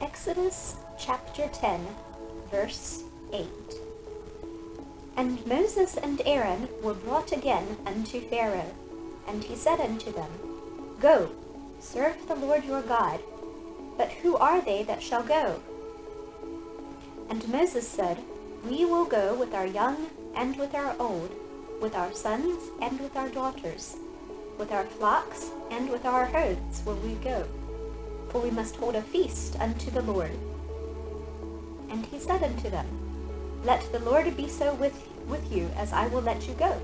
Exodus chapter 10, verse 8. And Moses and Aaron were brought again unto Pharaoh, and he said unto them, Go, serve the Lord your God. But who are they that shall go? And Moses said, We will go with our young and with our old, with our sons and with our daughters, with our flocks and with our herds will we go, for we must hold a feast unto the Lord. And he said unto them, Let the Lord be so with you as I will let you go,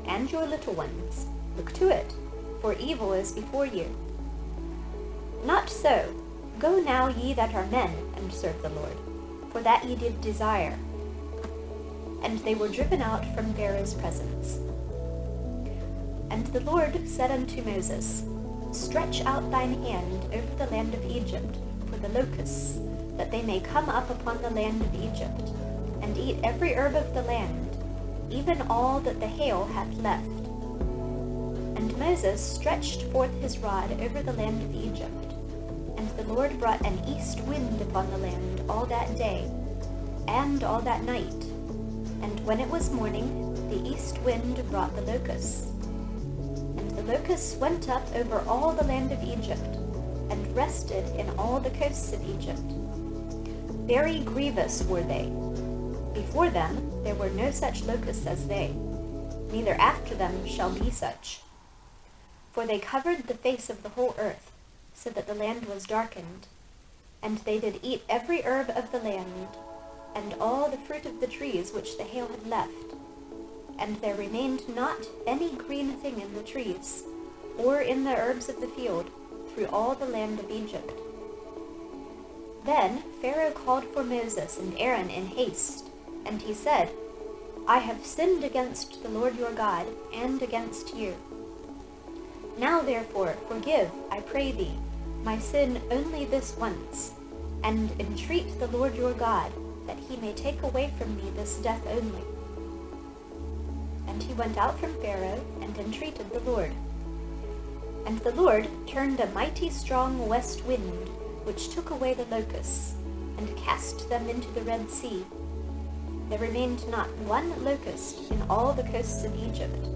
and your little ones. Look to it, for evil is before you. Not so. Go now ye that are men, and serve the Lord, for that ye did desire. And they were driven out from Pharaoh's presence. And the Lord said unto Moses, Stretch out thine hand over the land of Egypt for the locusts, that they may come up upon the land of Egypt, and eat every herb of the land, even all that the hail hath left. And Moses stretched forth his rod over the land of Egypt, and the Lord brought an east wind upon the land all that day, and all that night. And when it was morning, the east wind brought the locusts. And the locusts went up over all the land of Egypt, and rested in all the coasts of Egypt. Very grievous were they. Before them there were no such locusts as they, neither after them shall be such. For they covered the face of the whole earth, so that the land was darkened. And they did eat every herb of the land, and all the fruit of the trees which the hail had left. And there remained not any green thing in the trees, or in the herbs of the field, through all the land of Egypt. Then Pharaoh called for Moses and Aaron in haste, and he said, I have sinned against the Lord your God, and against you. Now therefore forgive, I pray thee, my sin only this once, and entreat the Lord your God, that he may take away from me this death only. And he went out from Pharaoh, and entreated the Lord. And the Lord turned a mighty strong west wind, which took away the locusts, and cast them into the Red Sea. There remained not one locust in all the coasts of Egypt.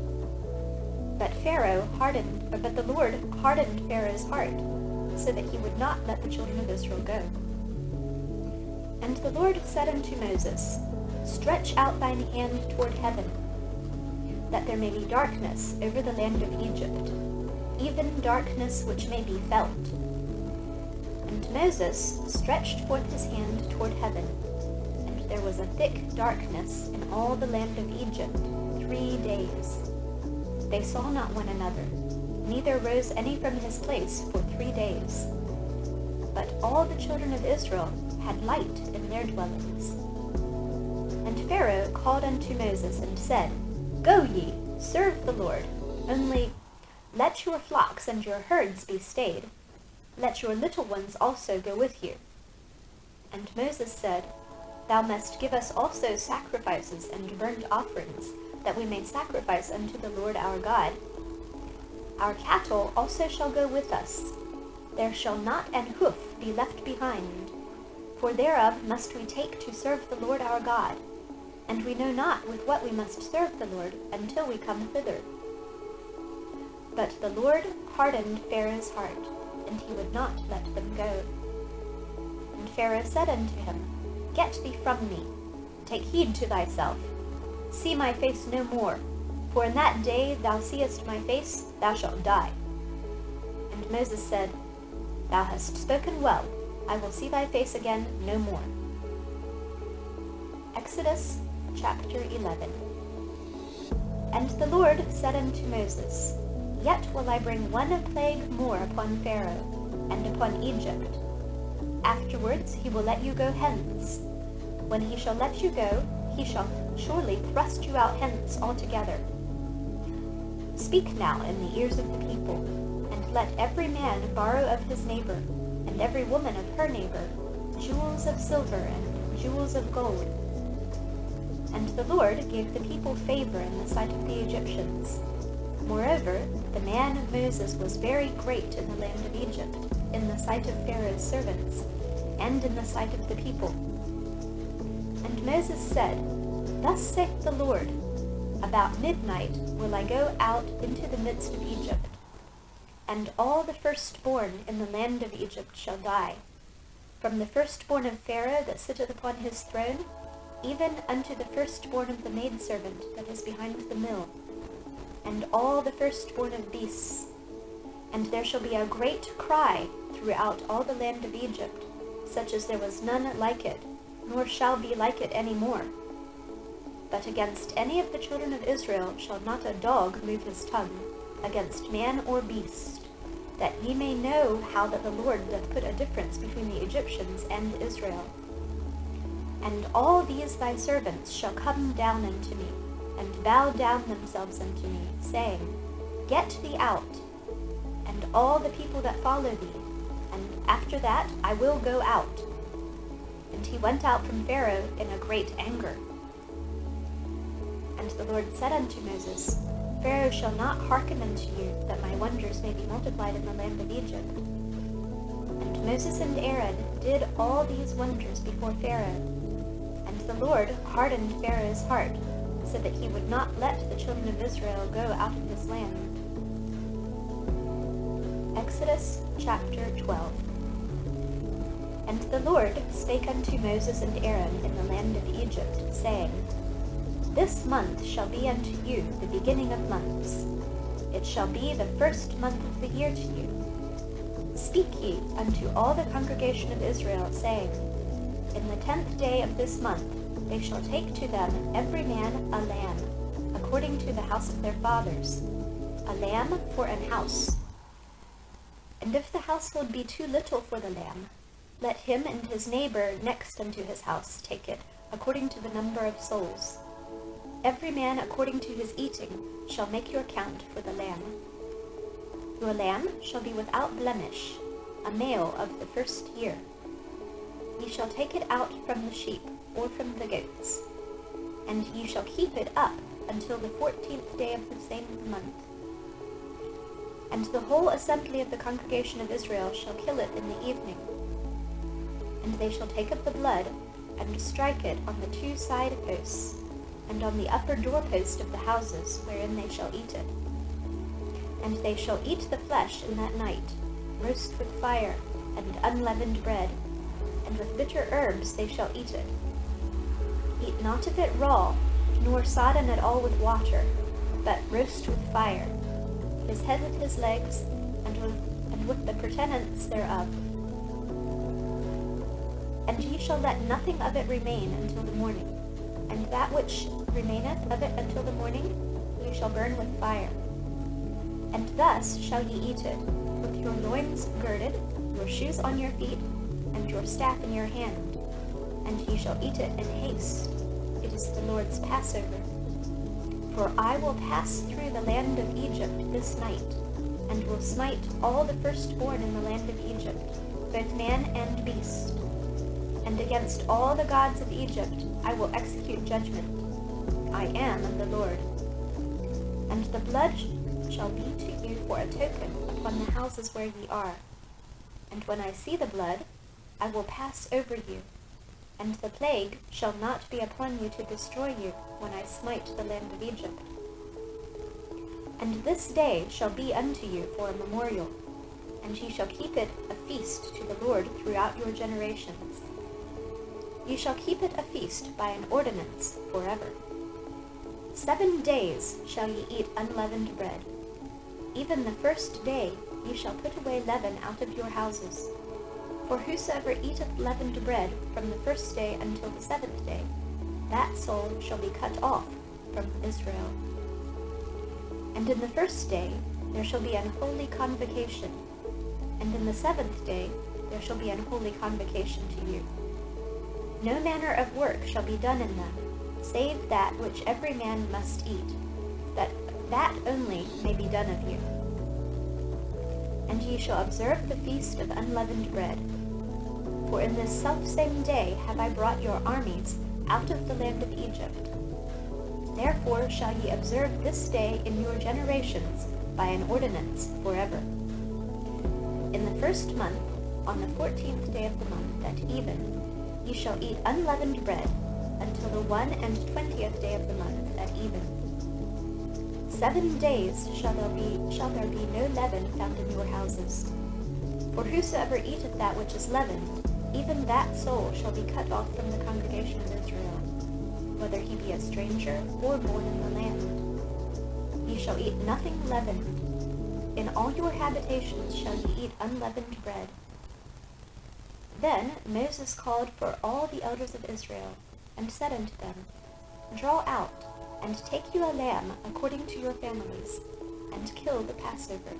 But the Lord hardened Pharaoh's heart, so that he would not let the children of Israel go. And the Lord said unto Moses, Stretch out thine hand toward heaven, that there may be darkness over the land of Egypt, even darkness which may be felt. And Moses stretched forth his hand toward heaven, and there was a thick darkness in all the land of Egypt 3 days. They saw not one another, neither rose any from his place for 3 days. But all the children of Israel had light in their dwellings. And Pharaoh called unto Moses and said, Go ye, serve the Lord, only let your flocks and your herds be stayed. Let your little ones also go with you. And Moses said, Thou must give us also sacrifices and burnt offerings, that we may sacrifice unto the Lord our God. Our cattle also shall go with us. There shall not an hoof be left behind, for thereof must we take to serve the Lord our God, and we know not with what we must serve the Lord until we come thither. But the Lord hardened Pharaoh's heart, and he would not let them go. And Pharaoh said unto him, Get thee from me, take heed to thyself. See my face no more, for in that day thou seest my face, thou shalt die. And Moses said, Thou hast spoken well, I will see thy face again no more. Exodus chapter 11. And the Lord said unto Moses, Yet will I bring one plague more upon Pharaoh, and upon Egypt. Afterwards he will let you go hence. When he shall let you go, he shall surely thrust you out hence altogether. Speak now in the ears of the people, and let every man borrow of his neighbor, and every woman of her neighbor, jewels of silver and jewels of gold. And the Lord gave the people favor in the sight of the Egyptians. Moreover, the man of Moses was very great in the land of Egypt, in the sight of Pharaoh's servants, and in the sight of the people. And Moses said, Thus saith the Lord, About midnight will I go out into the midst of Egypt, and all the firstborn in the land of Egypt shall die, from the firstborn of Pharaoh that sitteth upon his throne, even unto the firstborn of the maidservant that is behind the mill, and all the firstborn of beasts. And there shall be a great cry throughout all the land of Egypt, such as there was none like it, nor shall be like it any more. But against any of the children of Israel shall not a dog move his tongue, against man or beast, that ye may know how that the Lord doth put a difference between the Egyptians and Israel. And all these thy servants shall come down unto me, and bow down themselves unto me, saying, Get thee out, and all the people that follow thee, and after that I will go out. And he went out from Pharaoh in a great anger. And the Lord said unto Moses, Pharaoh shall not hearken unto you, that my wonders may be multiplied in the land of Egypt. And Moses and Aaron did all these wonders before Pharaoh. And the Lord hardened Pharaoh's heart, so that he would not let the children of Israel go out of his land. Exodus chapter 12. And the Lord spake unto Moses and Aaron in the land of Egypt, saying, This month shall be unto you the beginning of months. It shall be the first month of the year to you. Speak ye unto all the congregation of Israel, saying, In the 10th day of this month they shall take to them every man a lamb, according to the house of their fathers, a lamb for an house. And if the household be too little for the lamb, let him and his neighbor next unto his house take it, according to the number of souls. Every man according to his eating shall make your count for the lamb. Your lamb shall be without blemish, a male of the first year. Ye shall take it out from the sheep or from the goats, and ye shall keep it up until the 14th day of the same month. And the whole assembly of the congregation of Israel shall kill it in the evening. And they shall take of the blood, and strike it on the 2 side posts, and on the upper doorpost of the houses wherein they shall eat it. And they shall eat the flesh in that night, roast with fire, and unleavened bread, and with bitter herbs they shall eat it. Eat not of it raw, nor sodden at all with water, but roast with fire, his head with his legs, and with the purtenance thereof. And ye shall let nothing of it remain until the morning, and that which remaineth of it until the morning ye shall burn with fire. And thus shall ye eat it, with your loins girded, your shoes on your feet, and your staff in your hand. And ye shall eat it in haste. It is the Lord's Passover. For I will pass through the land of Egypt this night, and will smite all the firstborn in the land of Egypt, both man and beast. And against all the gods of Egypt I will execute judgment. I am the Lord. And the blood shall be to you for a token upon the houses where ye are. And when I see the blood, I will pass over you, and the plague shall not be upon you to destroy you when I smite the land of Egypt. And this day shall be unto you for a memorial, and ye shall keep it a feast to the Lord throughout your generations. Ye shall keep it a feast by an ordinance forever. 7 days shall ye eat unleavened bread. Even the first day ye shall put away leaven out of your houses. For whosoever eateth leavened bread from the first day until the 7th day, that soul shall be cut off from Israel. And in the first day there shall be an holy convocation, and in the 7th day there shall be an holy convocation to you. No manner of work shall be done in them, save that which every man must eat, that only may be done of you. And ye shall observe the feast of unleavened bread. For in this selfsame day have I brought your armies out of the land of Egypt. Therefore shall ye observe this day in your generations by an ordinance forever. In the first month on the 14th day of the month at even, ye shall eat unleavened bread, until the 21st day of the month at even. 7 days shall there be no leaven found in your houses. For whosoever eateth that which is leavened, even that soul shall be cut off from the congregation of Israel, whether he be a stranger or born in the land. Ye shall eat nothing leavened. In all your habitations shall ye eat unleavened bread. Then Moses called for all the elders of Israel, and said unto them, Draw out, and take you a lamb according to your families, and kill the Passover.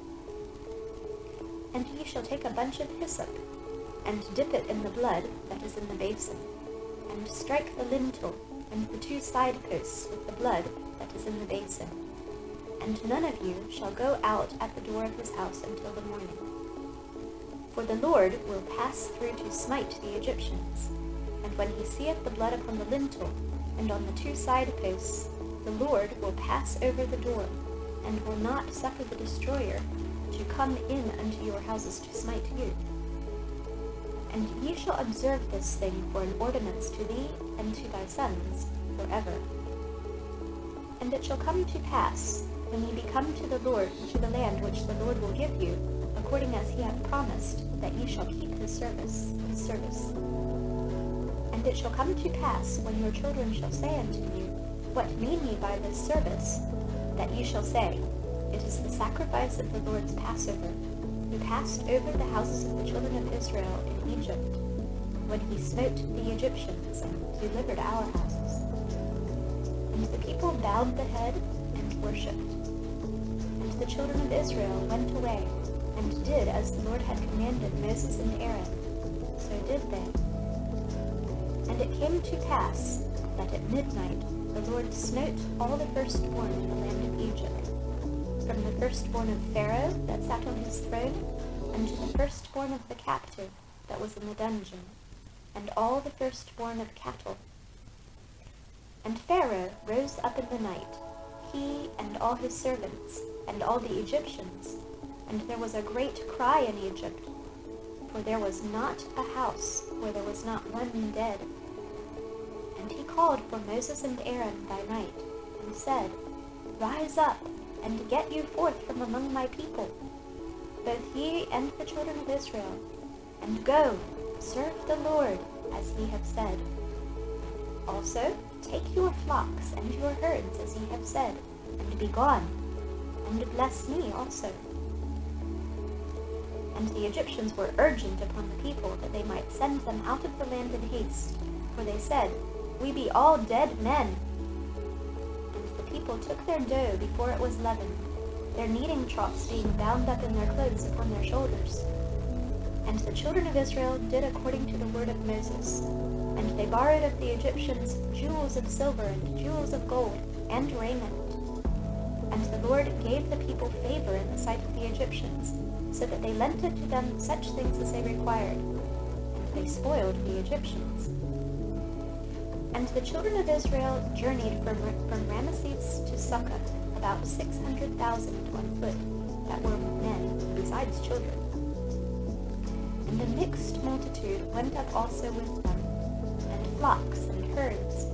And ye shall take a bunch of hyssop, and dip it in the blood that is in the basin, and strike the lintel and the 2 side posts with the blood that is in the basin. And none of you shall go out at the door of his house until the morning. For the Lord will pass through to smite the Egyptians, and when he seeth the blood upon the lintel and on the 2 side posts, the Lord will pass over the door, and will not suffer the destroyer to come in unto your houses to smite you. And ye shall observe this thing for an ordinance to thee and to thy sons forever. And it shall come to pass, when ye be come to the Lord, to the land which the Lord will give you, according as he hath promised, that ye shall keep his service. And it shall come to pass, when your children shall say unto you, What mean ye by this service? That ye shall say, It is the sacrifice of the Lord's Passover, who passed over the houses of the children of Israel in Egypt, when he smote the Egyptians and delivered our houses. And the people bowed the head and worshipped. And the children of Israel went away, and did as the Lord had commanded Moses and Aaron. So did they. And it came to pass that at midnight the Lord smote all the firstborn in the land of Egypt, from the firstborn of Pharaoh that sat on his throne, unto the firstborn of the captive that was in the dungeon, and all the firstborn of cattle. And Pharaoh rose up in the night, he and all his servants, and all the Egyptians, and there was a great cry in Egypt, for there was not a house where there was not one dead. And he called for Moses and Aaron by night, and said, Rise up, and get you forth from among my people, both ye and the children of Israel, and go, serve the Lord, as ye have said. Also take your flocks and your herds, as ye have said, and be gone, and bless me also. And the Egyptians were urgent upon the people that they might send them out of the land in haste, for they said, We be all dead men. And the people took their dough before it was leavened, their kneading troughs being bound up in their clothes upon their shoulders. And the children of Israel did according to the word of Moses. And they borrowed of the Egyptians jewels of silver and jewels of gold and raiment. And the Lord gave the people favor in the sight of the Egyptians, so that they lent it to them such things as they required, and they spoiled the Egyptians. And the children of Israel journeyed from Ramesses to Succoth, about 600,000 on foot, that were men, besides children. And a mixed multitude went up also with them, and flocks and herds,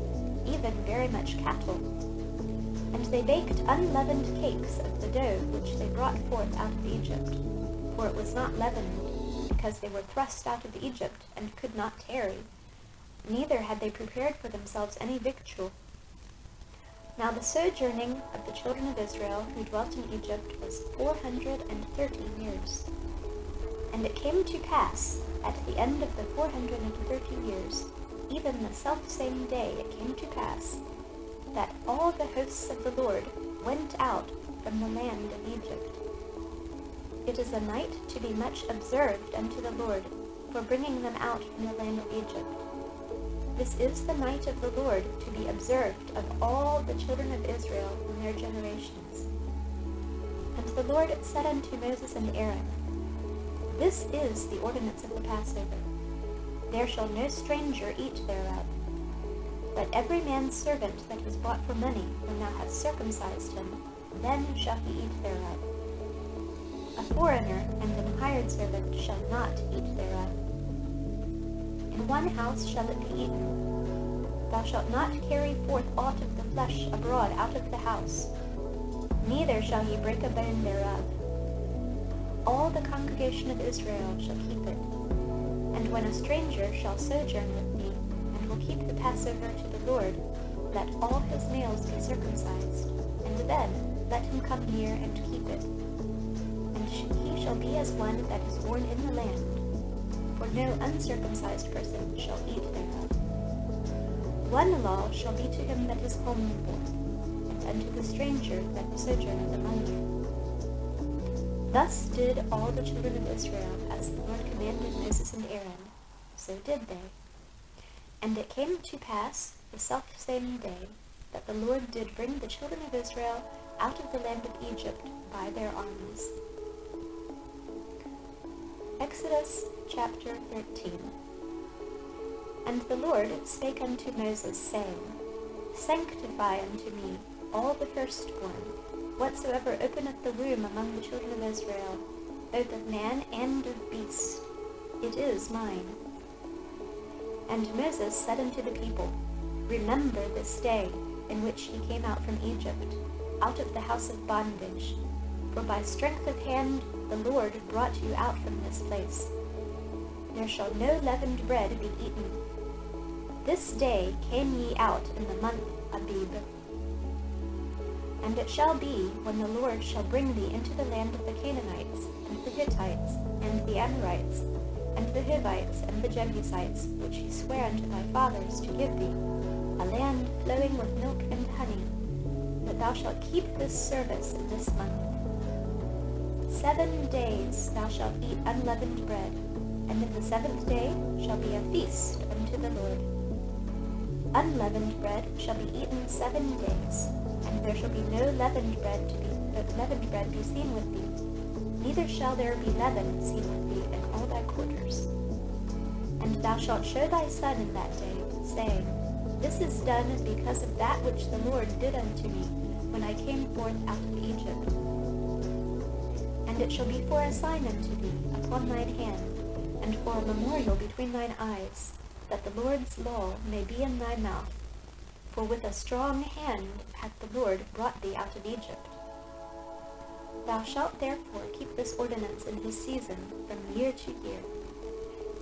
even very much cattle. And they baked unleavened cakes of the dough which they brought forth out of Egypt, for it was not leavened, because they were thrust out of Egypt, and could not tarry, neither had they prepared for themselves any victual. Now the sojourning of the children of Israel who dwelt in Egypt was 430 years. And it came to pass, at the end of the 430 years, even the selfsame day it came to pass, that all the hosts of the Lord went out from the land of Egypt. It is a night to be much observed unto the Lord, for bringing them out from the land of Egypt. This is the night of the Lord to be observed of all the children of Israel in their generations. And the Lord said unto Moses and Aaron, This is the ordinance of the Passover. There shall no stranger eat thereof. But every man's servant that is bought for money, when thou hast circumcised him, then shall he eat thereof. A foreigner and an hired servant shall not eat thereof. In one house shall it be eaten. Thou shalt not carry forth aught of the flesh abroad out of the house, neither shall ye break a bone thereof. All the congregation of Israel shall keep it. And when a stranger shall sojourn with me, and will keep the Passover to the Lord, let all his males be circumcised, and then let him come near and keep it. And he shall be as one that is born in the land, for no uncircumcised person shall eat thereof. One law shall be to him that is homeborn, and unto the stranger that sojourneth among you. Thus did all the children of Israel, as the Lord commanded Moses and Aaron, so did they. And it came to pass the selfsame day that the Lord did bring the children of Israel out of the land of Egypt by their armies. Exodus chapter 13. And the Lord spake unto Moses, saying, Sanctify unto me all the firstborn, whatsoever openeth the womb among the children of Israel, both of man and of beast. It is mine. And Moses said unto the people, Remember this day in which ye came out from Egypt, out of the house of bondage. For by strength of hand the Lord brought you out from this place. There shall no leavened bread be eaten. This day came ye out in the month Abib. And it shall be, when the Lord shall bring thee into the land of the Canaanites, and the Hittites, and the Amorites, and the Hivites, and the Jebusites, which he sware unto thy fathers to give thee, a land flowing with milk and honey, that thou shalt keep this service in this month. 7 days thou shalt eat unleavened bread, and in the 7th day shall be a feast unto the Lord. Unleavened bread shall be eaten 7 days, and there shall be no leavened bread be seen with thee, neither shall there be leaven seen with thee in all thy quarters. And thou shalt show thy son in that day, saying, This is done because of that which the Lord did unto me when I came forth out of Egypt. And it shall be for a sign unto thee upon thine hand, and for a memorial between thine eyes, that the Lord's law may be in thy mouth. For with a strong hand hath the Lord brought thee out of Egypt. Thou shalt therefore keep this ordinance in his season from year to year.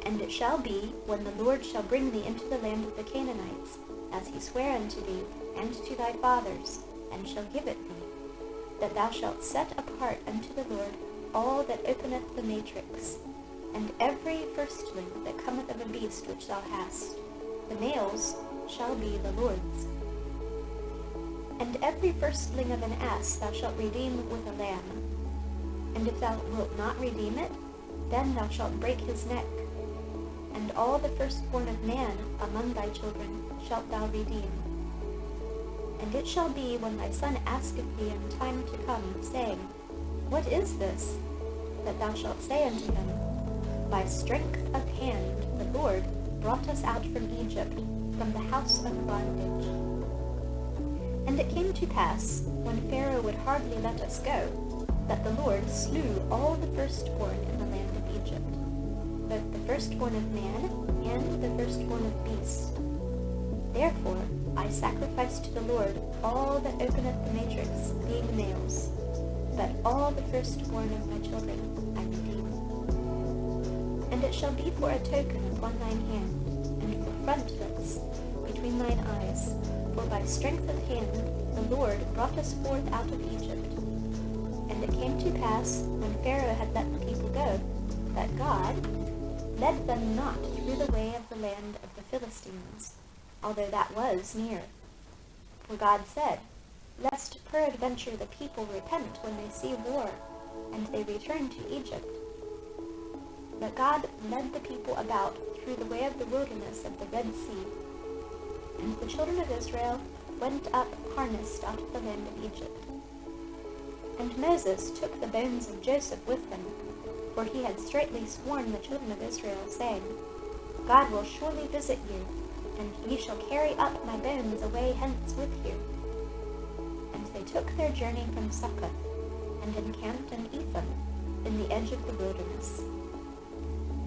And it shall be, when the Lord shall bring thee into the land of the Canaanites, as he sware unto thee and to thy fathers, and shall give it thee, that thou shalt set apart unto the Lord all that openeth the matrix, and every firstling that cometh of a beast which thou hast, the males shall be the Lord's. And every firstling of an ass thou shalt redeem with a lamb. And if thou wilt not redeem it, then thou shalt break his neck. And all the firstborn of man among thy children shalt thou redeem. And it shall be, when thy son asketh thee in time to come, saying, What is this? That thou shalt say unto him, By strength of hand the Lord brought us out from Egypt, from the house of bondage. And it came to pass, when Pharaoh would hardly let us go, that the Lord slew all the firstborn in the land of Egypt, both the firstborn of man and the firstborn of beast. Therefore I sacrifice to the Lord all that openeth the matrix, being males, but all the firstborn of my children I redeem. And it shall be for a token upon thine hand, and for frontlets between thine eyes, for by strength of hand the Lord brought us forth out of Egypt. And it came to pass, when Pharaoh had let the people go, that God led them not through the way of the land of the Philistines, although that was near. For God said, Lest peradventure the people repent when they see war, and they return to Egypt. But God led the people about through the way of the wilderness of the Red Sea. And the children of Israel went up harnessed out of the land of Egypt. And Moses took the bones of Joseph with him, for he had straitly sworn the children of Israel, saying, God will surely visit you, and ye shall carry up my bones away hence with you. And they took their journey from Succoth, and encamped in Etham, in the edge of the wilderness.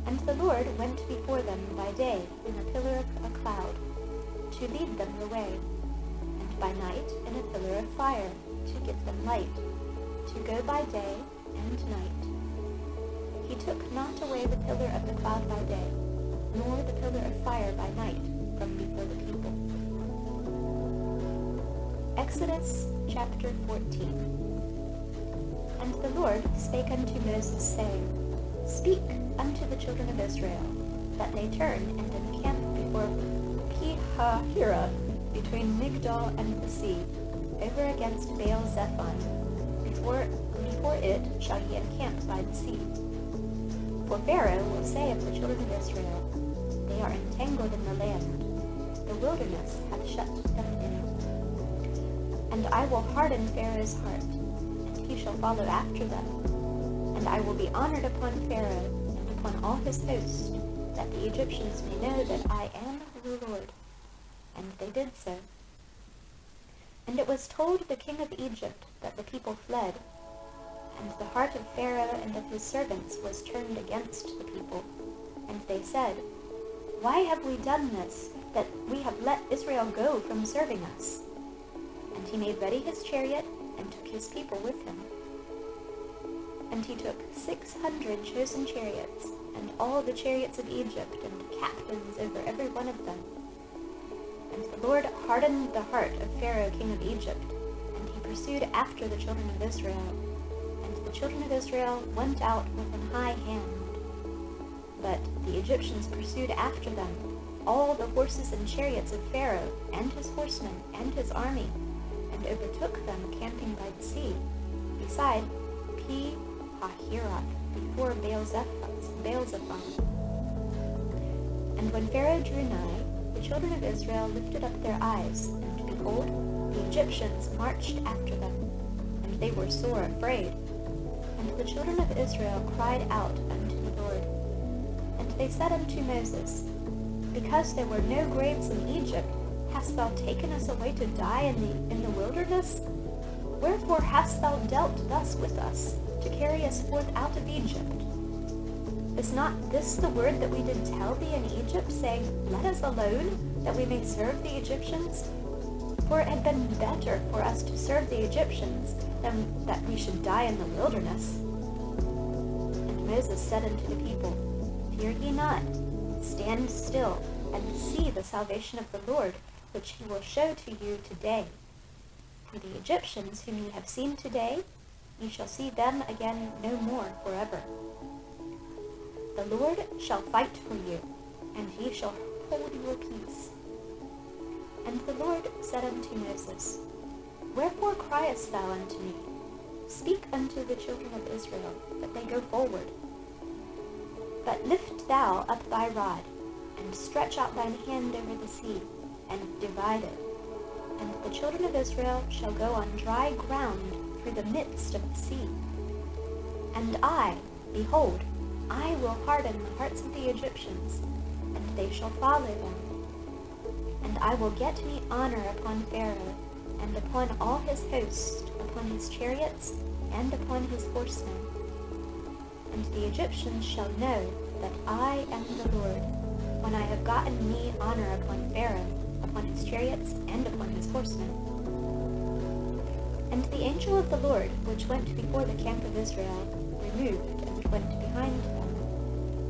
And the Lord went before them by day in a pillar of a cloud, to lead them the way, and by night in a pillar of fire, to give them light, to go by day and night. He took not away the pillar of the cloud by day, nor the pillar of fire by night from before the people. Exodus chapter 14. And the Lord spake unto Moses, saying, Speak unto the children of Israel, that they turn and encamp before Pi-hahiroth, between Migdol and the sea, over against Baal-zephon. Before it shall ye encamp by the sea. For Pharaoh will say of the children of Israel, They are entangled in the land, the wilderness hath shut them in. And I will harden Pharaoh's heart, and he shall follow after them. And I will be honored upon Pharaoh, and upon all his host, that the Egyptians may know that I am the Lord. And they did so. And it was told the king of Egypt that the people fled, and the heart of Pharaoh and of his servants was turned against the people. And they said, Why have we done this, that we have let Israel go from serving us? And he made ready his chariot, and took his people with him. And he took 600 chosen chariots, and all the chariots of Egypt, and captains over every one of them. And the Lord hardened the heart of Pharaoh king of Egypt, and he pursued after the children of Israel. And the children of Israel went out with an high hand. But the Egyptians pursued after them all the horses and chariots of Pharaoh, and his horsemen, and his army, and overtook them camping by the sea, beside Pi-hahiroth, before Baal-zephon. And when Pharaoh drew nigh, the children of Israel lifted up their eyes, and behold, the Egyptians marched after them, and they were sore afraid. And the children of Israel cried out unto the Lord. And they said unto Moses, Because there were no graves in Egypt, hast thou taken us away to die in the wilderness? Wherefore hast thou dealt thus with us, to carry us forth out of Egypt? Is not this the word that we did tell thee in Egypt, saying, Let us alone, that we may serve the Egyptians? For it had been better for us to serve the Egyptians than that we should die in the wilderness. And Moses said unto the people, Fear ye not, stand still, and see the salvation of the Lord, which he will show to you today. For the Egyptians whom ye have seen today, ye shall see them again no more forever. The Lord shall fight for you, and ye shall hold your peace. And the Lord said unto Moses, Wherefore criest thou unto me? Speak unto the children of Israel, that they go forward. But lift thou up thy rod, and stretch out thine hand over the sea, and divide it. And the children of Israel shall go on dry ground through the midst of the sea. And I, behold, I will harden the hearts of the Egyptians, and they shall follow them. And I will get me honor upon Pharaoh, and upon all his host, upon his chariots, and upon his horsemen. And the Egyptians shall know that I am the Lord, when I have gotten me honor upon Pharaoh, upon his chariots, and upon his horsemen. And the angel of the Lord, which went before the camp of Israel, removed, and went behind them.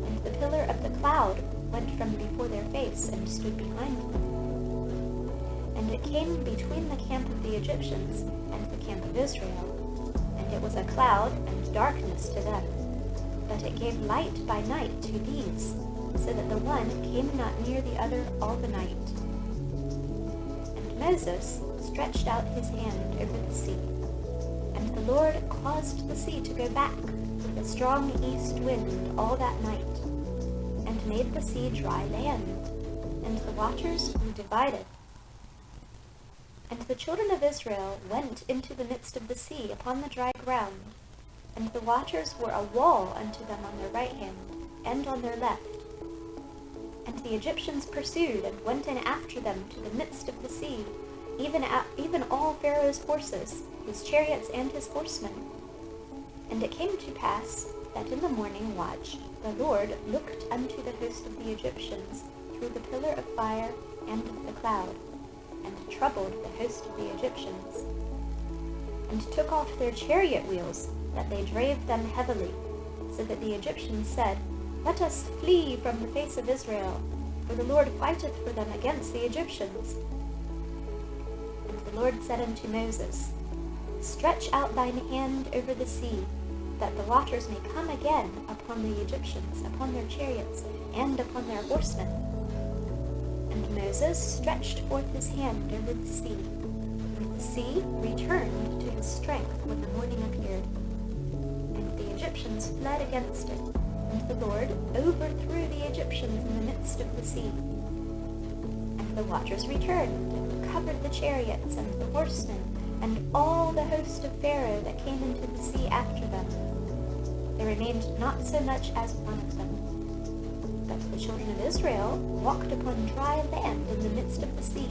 And the pillar of the cloud went from before their face, and stood behind them. And it came between the camp of the Egyptians and the camp of Israel, and it was a cloud and darkness to them. But it gave light by night to these, so that the one came not near the other all the night. And Moses stretched out his hand over the sea, and the Lord caused the sea to go back with a strong east wind all that night, and made the sea dry land, and the waters were divided. And the children of Israel went into the midst of the sea upon the dry ground, and the waters were a wall unto them on their right hand, and on their left. And the Egyptians pursued, and went in after them to the midst of the sea, even all Pharaoh's horses, his chariots, and his horsemen. And it came to pass, that in the morning watch the Lord looked unto the host of the Egyptians through the pillar of fire and of the cloud, and troubled the host of the Egyptians, and took off their chariot wheels, that they drave them heavily, so that the Egyptians said, Let us flee from the face of Israel, for the Lord fighteth for them against the Egyptians. And the Lord said unto Moses, Stretch out thine hand over the sea, that the waters may come again upon the Egyptians, upon their chariots, and upon their horsemen. And Moses stretched forth his hand over the sea, and the sea returned to his strength when the morning appeared. And the Egyptians fled against it, and the Lord overthrew the Egyptians in the midst of the sea. And the waters returned, and covered the chariots and the horsemen, and all the host of Pharaoh that came into the sea after them. There remained not so much as one of them. But the children of Israel walked upon dry land in the midst of the sea,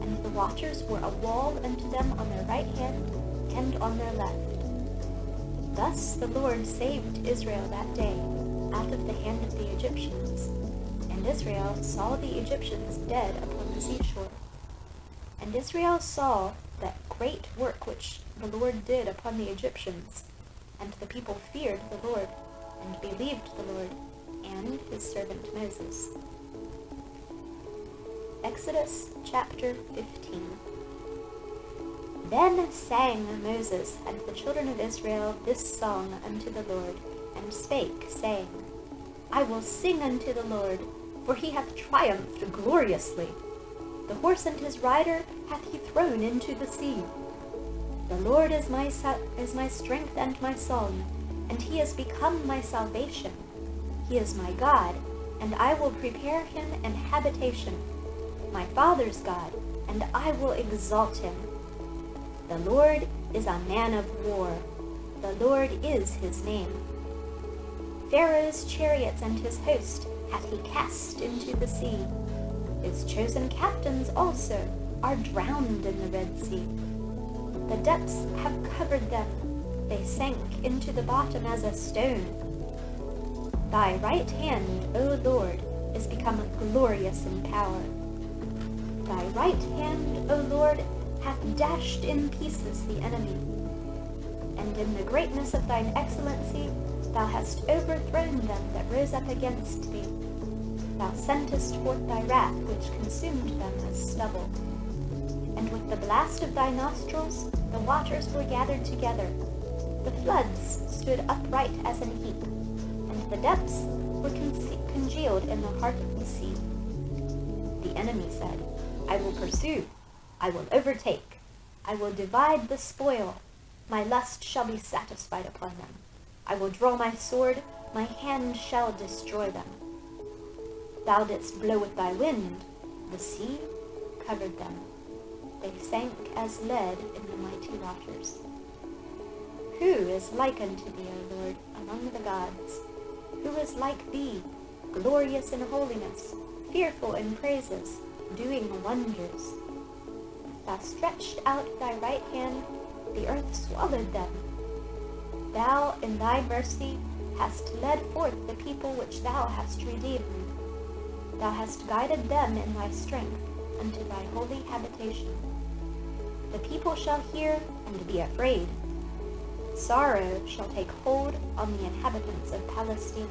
and the waters were a wall unto them on their right hand and on their left. Thus the Lord saved Israel that day out of the hand of the Egyptians, and Israel saw the Egyptians dead upon the seashore. And Israel saw that great work which the Lord did upon the Egyptians, and the people feared the Lord, and believed the Lord, and his servant Moses. Exodus chapter 15. Then sang Moses and the children of Israel this song unto the Lord, and spake, saying, I will sing unto the Lord, for he hath triumphed gloriously. The horse and his rider hath he thrown into the sea. The Lord is my strength and my song, and he is become my salvation. He is my God, and I will prepare him an habitation, my father's God, and I will exalt him. The Lord is a man of war. The Lord is his name. Pharaoh's chariots and his host hath he cast into the sea. His chosen captains also are drowned in the Red Sea. The depths have covered them. They sank into the bottom as a stone. Thy right hand, O Lord, is become glorious in power. Thy right hand, O Lord, hath dashed in pieces the enemy. And in the greatness of thine excellency thou hast overthrown them that rose up against thee. Thou sentest forth thy wrath, which consumed them as stubble. And with the blast of thy nostrils the waters were gathered together. The floods stood upright as an heap, and the depths were congealed in the heart of the sea. The enemy said, I will pursue, I will overtake, I will divide the spoil, my lust shall be satisfied upon them. I will draw my sword, my hand shall destroy them. Thou didst blow with thy wind, the sea covered them. They sank as lead in the mighty waters. Who is like unto thee, O Lord, among the gods? Who is like thee, glorious in holiness, fearful in praises, doing wonders? Thou stretched out thy right hand, the earth swallowed them. Thou in thy mercy hast led forth the people which thou hast redeemed. Thou hast guided them in thy strength unto thy holy habitation. The people shall hear and be afraid. Sorrow shall take hold on the inhabitants of Palestina.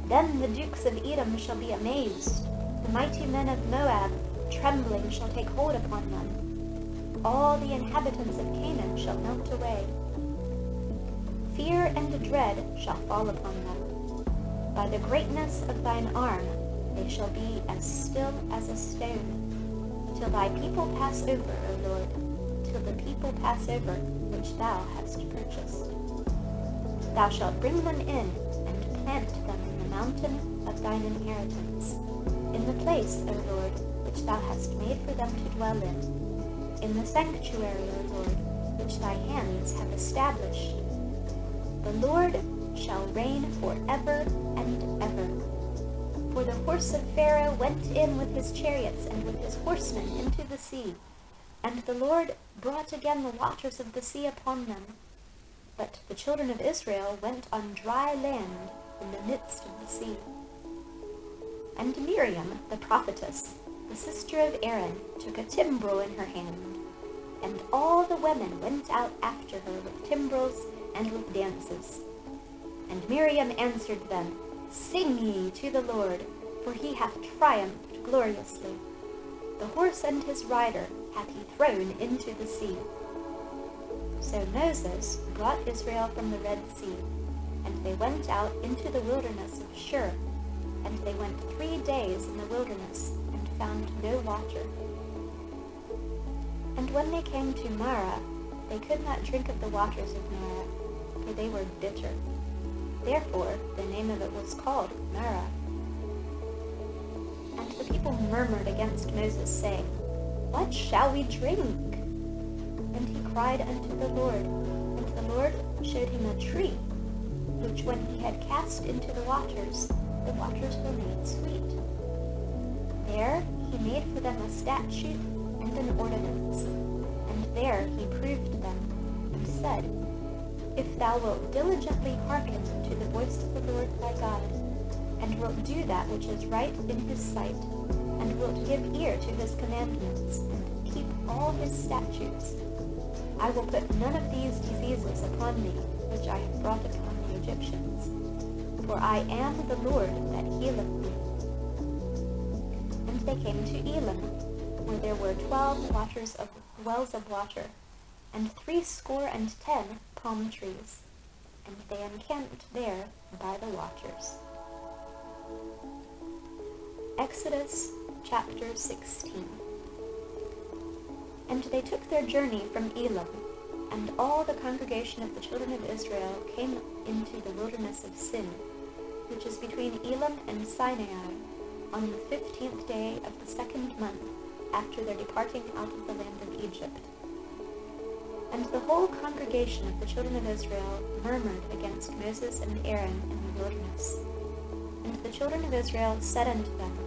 Then the dukes of Edom shall be amazed. The mighty men of Moab, trembling, shall take hold upon them. All the inhabitants of Canaan shall melt away. Fear and dread shall fall upon them. By the greatness of thine arm they shall be as still as a stone, till thy people pass over, O Lord, till the people pass over which thou hast purchased. Thou shalt bring them in and plant them in the mountain of thine inheritance, in the place, O Lord, which thou hast made for them to dwell in the sanctuary, O Lord, which thy hands have established. The Lord shall reign forever and ever. For the horse of Pharaoh went in with his chariots and with his horsemen into the sea, and the Lord brought again the waters of the sea upon them. But the children of Israel went on dry land in the midst of the sea. And Miriam, the prophetess, the sister of Aaron, took a timbrel in her hand, and all the women went out after her with timbrels and with dances. And Miriam answered them, Sing ye to the Lord, for he hath triumphed gloriously. The horse and his rider hath he thrown into the sea. So Moses brought Israel from the Red Sea, and they went out into the wilderness of Shur, and they went 3 days in the wilderness, and found no water. And when they came to Marah, they could not drink of the waters of Marah, for they were bitter. Therefore the name of it was called Marah. And the people murmured against Moses, saying, What shall we drink? And he cried unto the Lord, and the Lord showed him a tree, which when he had cast into the waters were made sweet. There he made for them a statute and an ordinance, and there he proved them, and said, If thou wilt diligently hearken to the voice of the Lord thy God, and wilt do that which is right in his sight, and wilt give ear to his commandments, and keep all his statutes, I will put none of these diseases upon thee, which I have brought upon the Egyptians. For I am the Lord that healeth thee. And they came to Elim, where there were 12 wells of water, and 70 palm trees, and they encamped there by the waters. Exodus chapter 16. And they took their journey from Elim, and all the congregation of the children of Israel came into the wilderness of Sin, which is between Elim and Sinai, on the 15th day of the 2nd month after their departing out of the land of Egypt. And the whole congregation of the children of Israel murmured against Moses and Aaron in the wilderness. And the children of Israel said unto them,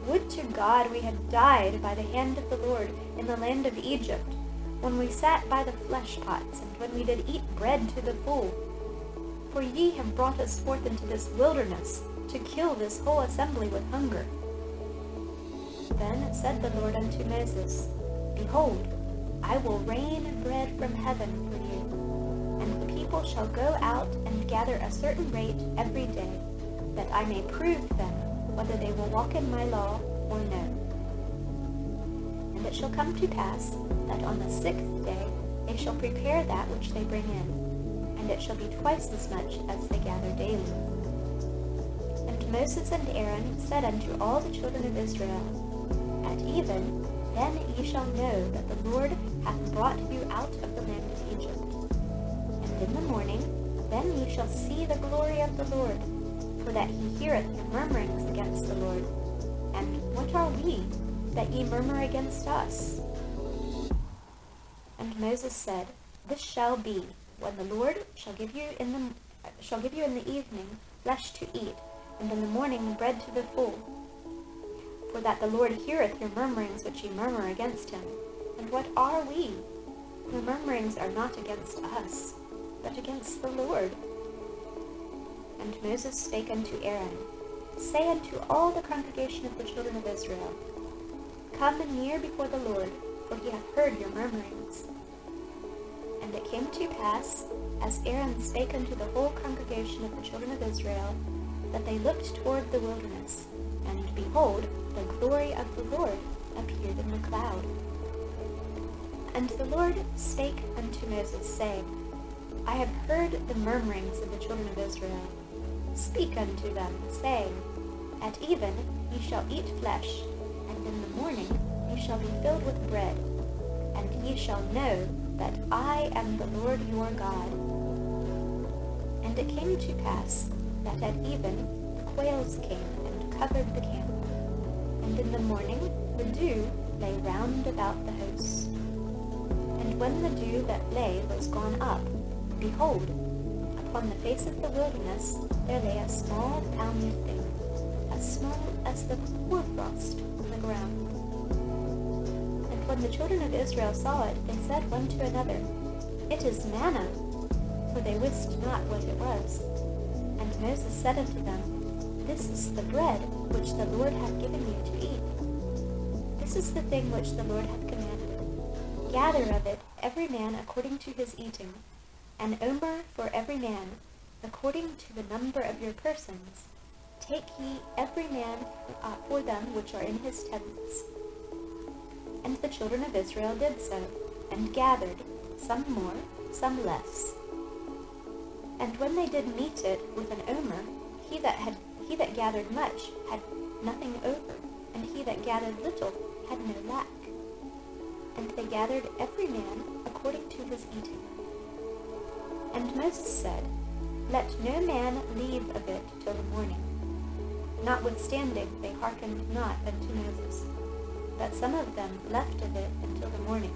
Would to God we had died by the hand of the Lord in the land of Egypt, when we sat by the flesh pots, and when we did eat bread to the full. For ye have brought us forth into this wilderness, to kill this whole assembly with hunger. Then said the Lord unto Moses, Behold, I will rain bread from heaven for you, and the people shall go out and gather a certain rate every day, that I may prove them whether they will walk in my law or no. And it shall come to pass that on the 6th day they shall prepare that which they bring in, and it shall be twice as much as they gather daily. And Moses and Aaron said unto all the children of Israel, At even, then ye shall know that the Lord hath brought you out of the land of Egypt. And in the morning, then ye shall see the glory of the Lord, for that he heareth your murmurings against the Lord. And what are we, that ye murmur against us? And Moses said, This shall be, when the Lord shall give you in the evening flesh to eat, and in the morning bread to the full. For that the Lord heareth your murmurings which ye murmur against him. And what are we? Your murmurings are not against us, but against the Lord. And Moses spake unto Aaron, Say unto all the congregation of the children of Israel, Come near before the Lord, for he hath heard your murmurings. And it came to pass, as Aaron spake unto the whole congregation of the children of Israel, that they looked toward the wilderness, and behold, the glory of the Lord appeared in the cloud. And the Lord spake unto Moses, saying, I have heard the murmurings of the children of Israel. Speak unto them, saying, At even ye shall eat flesh, and in the morning ye shall be filled with bread, and ye shall know that I am the Lord your God. And it came to pass that at even the quails came and covered the camp, and in the morning the dew lay round about the host. And when the dew that lay was gone up, behold, upon the face of the wilderness there lay a small pounded thing, as small as the hoarfrost on the ground. And when the children of Israel saw it, they said one to another, It is manna. for they wist not what it was. And Moses said unto them, This is the bread which the Lord hath given you to eat. This is the thing which the Lord hath commanded. Gather of it every man according to his eating, an omer for every man, according to the number of your persons. Take ye every man for them which are in his tents. And the children of Israel did so, and gathered, some more, some less. And when they did meet it with an omer, he that gathered much had nothing over, and he that gathered little had no lack. And they gathered every man according to his eating. And Moses said, Let no man leave of it till the morning. Notwithstanding they hearkened not unto Moses, but some of them left of it until the morning,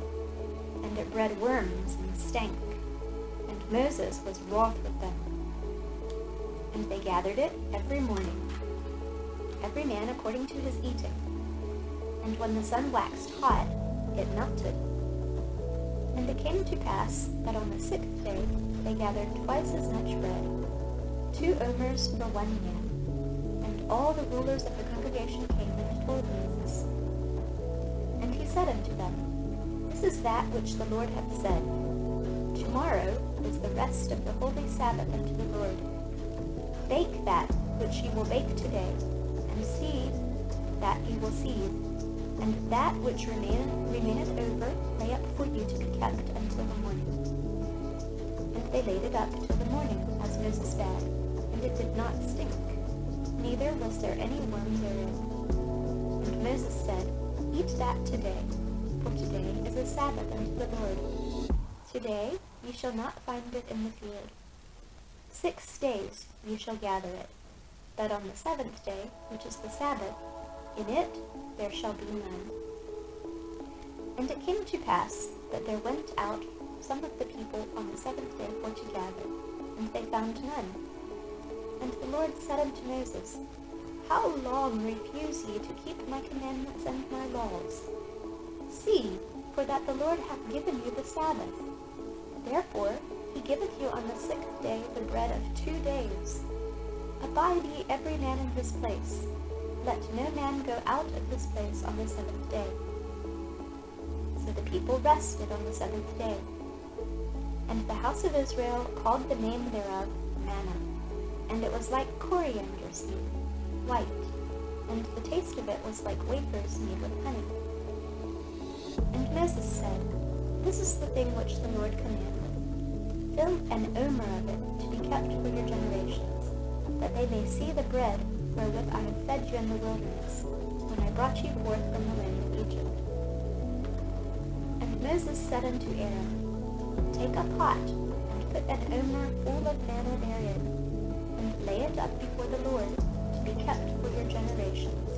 and it bred worms and stank. And Moses was wroth with them. And they gathered it every morning, every man according to his eating. And when the sun waxed hot, it melted. And it came to pass that on the 6th day they gathered twice as much bread, 2 omers for one man. And all the rulers of the congregation came and told Moses. And he said unto them, This is that which the Lord hath said. Tomorrow is the rest of the holy Sabbath unto the Lord. Bake that which ye will bake today, and seethe that ye will seethe, and that which remaineth over lay up for you to be kept until the morning. And they laid it up till the morning, as Moses bade, and it did not stink, neither was there any worm therein. And Moses said, Eat that today, for today is a Sabbath unto the Lord. Today ye shall not find it in the field. 6 days ye shall gather it, but on the 7th day, which is the Sabbath, in it there shall be none. And it came to pass that there went out some of the people on the 7th day for to gather, and they found none. And the Lord said unto Moses, How long refuse ye to keep my commandments and my laws? See, for that the Lord hath given you the Sabbath. Therefore he giveth you on the 6th day the bread of 2 days. Abide ye every man in his place. Let no man go out of his place on the 7th day. So the people rested on the 7th day. And the house of Israel called the name thereof manna, and it was like coriander seed, white, and the taste of it was like wafers made with honey. And Moses said, This is the thing which the Lord commanded. Fill an omer of it to be kept for your generations, that they may see the bread wherewith I have fed you in the wilderness, when I brought you forth from the land of Egypt. And Moses said unto Aaron, Take a pot, and put an omer full of manna therein, and lay it up before the Lord, to be kept for your generations.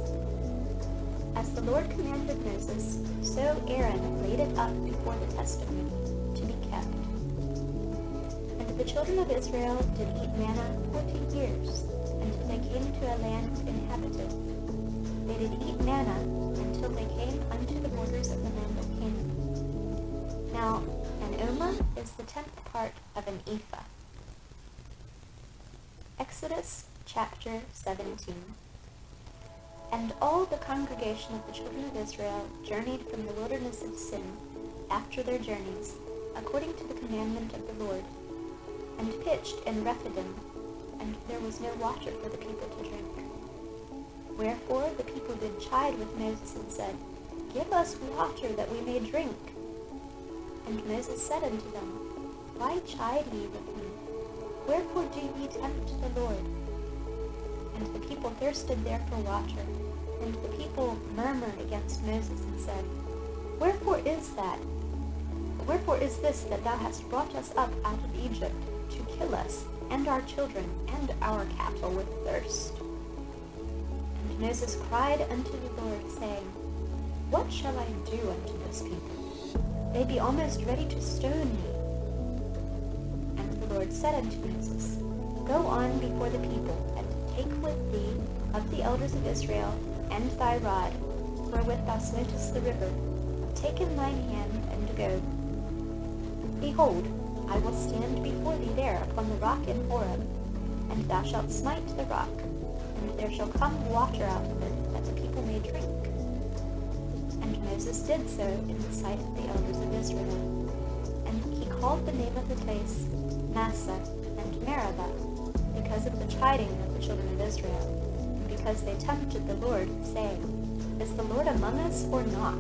As the Lord commanded Moses, so Aaron laid it up before the testimony, to be kept. And the children of Israel did eat manna 40 years, until they came to a land inhabited. They did eat manna until they came unto the borders of the land of Canaan. Now, an omer is the 10th part of an ephah. Exodus chapter 17. And all the congregation of the children of Israel journeyed from the wilderness of Sin after their journeys, according to the commandment of the Lord, and pitched in Rephidim, and there was no water for the people to drink. Wherefore the people did chide with Moses, and said, Give us water that we may drink. And Moses said unto them, Why chide ye with me? Wherefore do ye tempt the Lord? And the people thirsted there for water, and the people murmured against Moses, and said, Wherefore is that? Wherefore is this that thou hast brought us up out of Egypt, to kill us, and our children, and our cattle with thirst? And Moses cried unto the Lord, saying, What shall I do unto this people? They be almost ready to stone me. And the Lord said unto Moses, Go on before the people, and take with thee of the elders of Israel, and thy rod, wherewith thou smitest the river. Take in thine hand, and go. Behold, I will stand before thee there upon the rock in Horeb, and thou shalt smite the rock, and there shall come water out of it, that the people may drink. And Moses did so in the sight of the elders of Israel. And he called the name of the place Massah and Meribah, because of the chiding of the children of Israel, and because they tempted the Lord, saying, Is the Lord among us or not?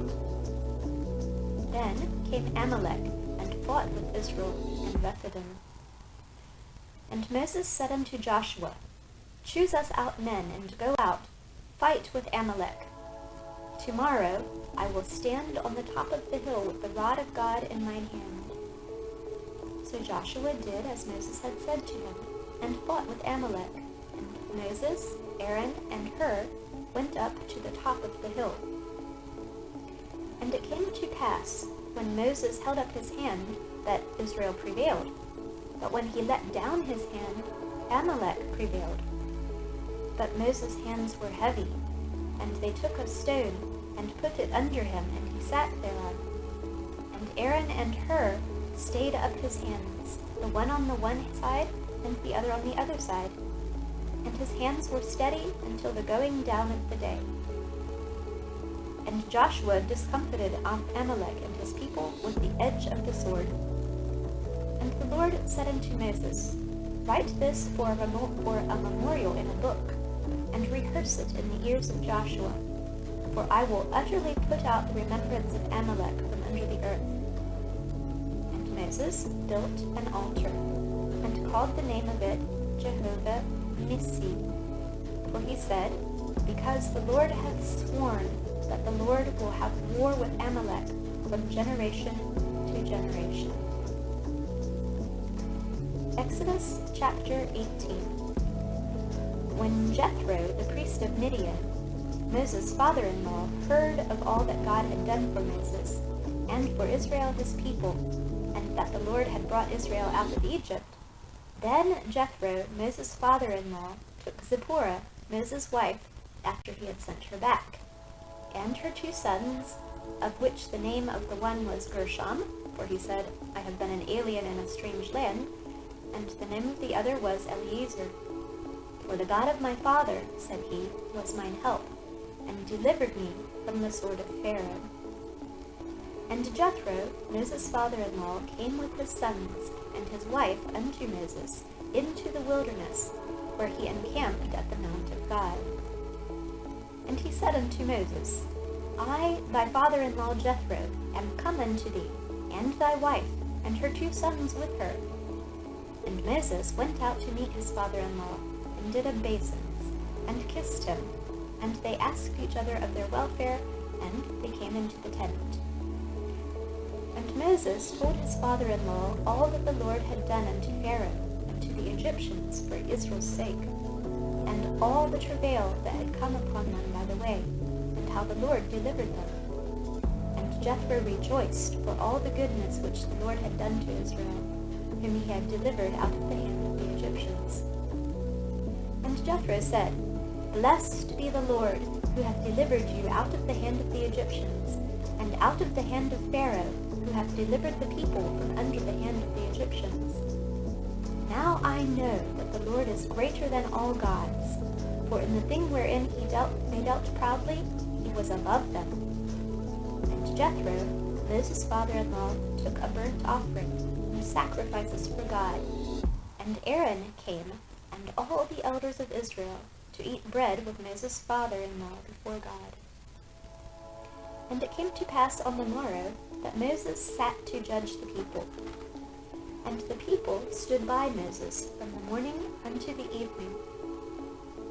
Then came Amalek, and fought with Israel in Rephidim. And Moses said unto Joshua, Choose us out men, and go out, fight with Amalek. Tomorrow I will stand on the top of the hill with the rod of God in mine hand. So Joshua did as Moses had said to him, and fought with Amalek. And Moses, Aaron, and Hur went up to the top of the hill. And it came to pass, when Moses held up his hand, that Israel prevailed. But when he let down his hand, Amalek prevailed. But Moses' hands were heavy, and they took a stone, and put it under him, and he sat thereon. And Aaron and Hur stayed up his hands, the one on the one side, and the other on the other side. And his hands were steady until the going down of the day. And Joshua discomfited Amalek and his people with the edge of the sword. And the Lord said unto Moses, Write this for a memorial in a book, and rehearse it in the ears of Joshua, for I will utterly put out the remembrance of Amalek from under the earth. And Moses built an altar, and called the name of it Jehovah Nissi. For he said, Because the Lord hath sworn that the Lord will have war with Amalek from generation to generation. Exodus chapter 18. When Jethro, the priest of Midian, Moses' father-in-law, heard of all that God had done for Moses, and for Israel his people, and that the Lord had brought Israel out of Egypt, then Jethro, Moses' father-in-law, took Zipporah, Moses' wife, after he had sent her back, and her 2 sons, of which the name of the one was Gershom, for he said, I have been an alien in a strange land, and the name of the other was Eliezer. For the God of my father, said he, was mine help, and delivered me from the sword of Pharaoh. And Jethro, Moses' father-in-law, came with his sons and his wife unto Moses into the wilderness, where he encamped at the mount of God. And he said unto Moses, I, thy father-in-law Jethro, am come unto thee, and thy wife, and her 2 sons with her. And Moses went out to meet his father-in-law, and did obeisance, and kissed him, and they asked each other of their welfare, and they came into the tent. And Moses told his father-in-law all that the Lord had done unto Pharaoh, and to the Egyptians for Israel's sake, and all the travail that had come upon them by the way, and how the Lord delivered them. And Jethro rejoiced for all the goodness which the Lord had done to Israel, whom he had delivered out of the hand of the Egyptians. And Jethro said, Blessed be the Lord, who hath delivered you out of the hand of the Egyptians, and out of the hand of Pharaoh, who hath delivered the people from under the hand of the Egyptians. Now I know that the Lord is greater than all gods, for in the thing wherein they dealt proudly, he was above them. And Jethro, Moses' father-in-law, took a burnt offering, and sacrifices for God. And Aaron came, and all the elders of Israel, to eat bread with Moses' father-in-law before God. And it came to pass on the morrow that Moses sat to judge the people. And the people stood by Moses from the morning unto the evening.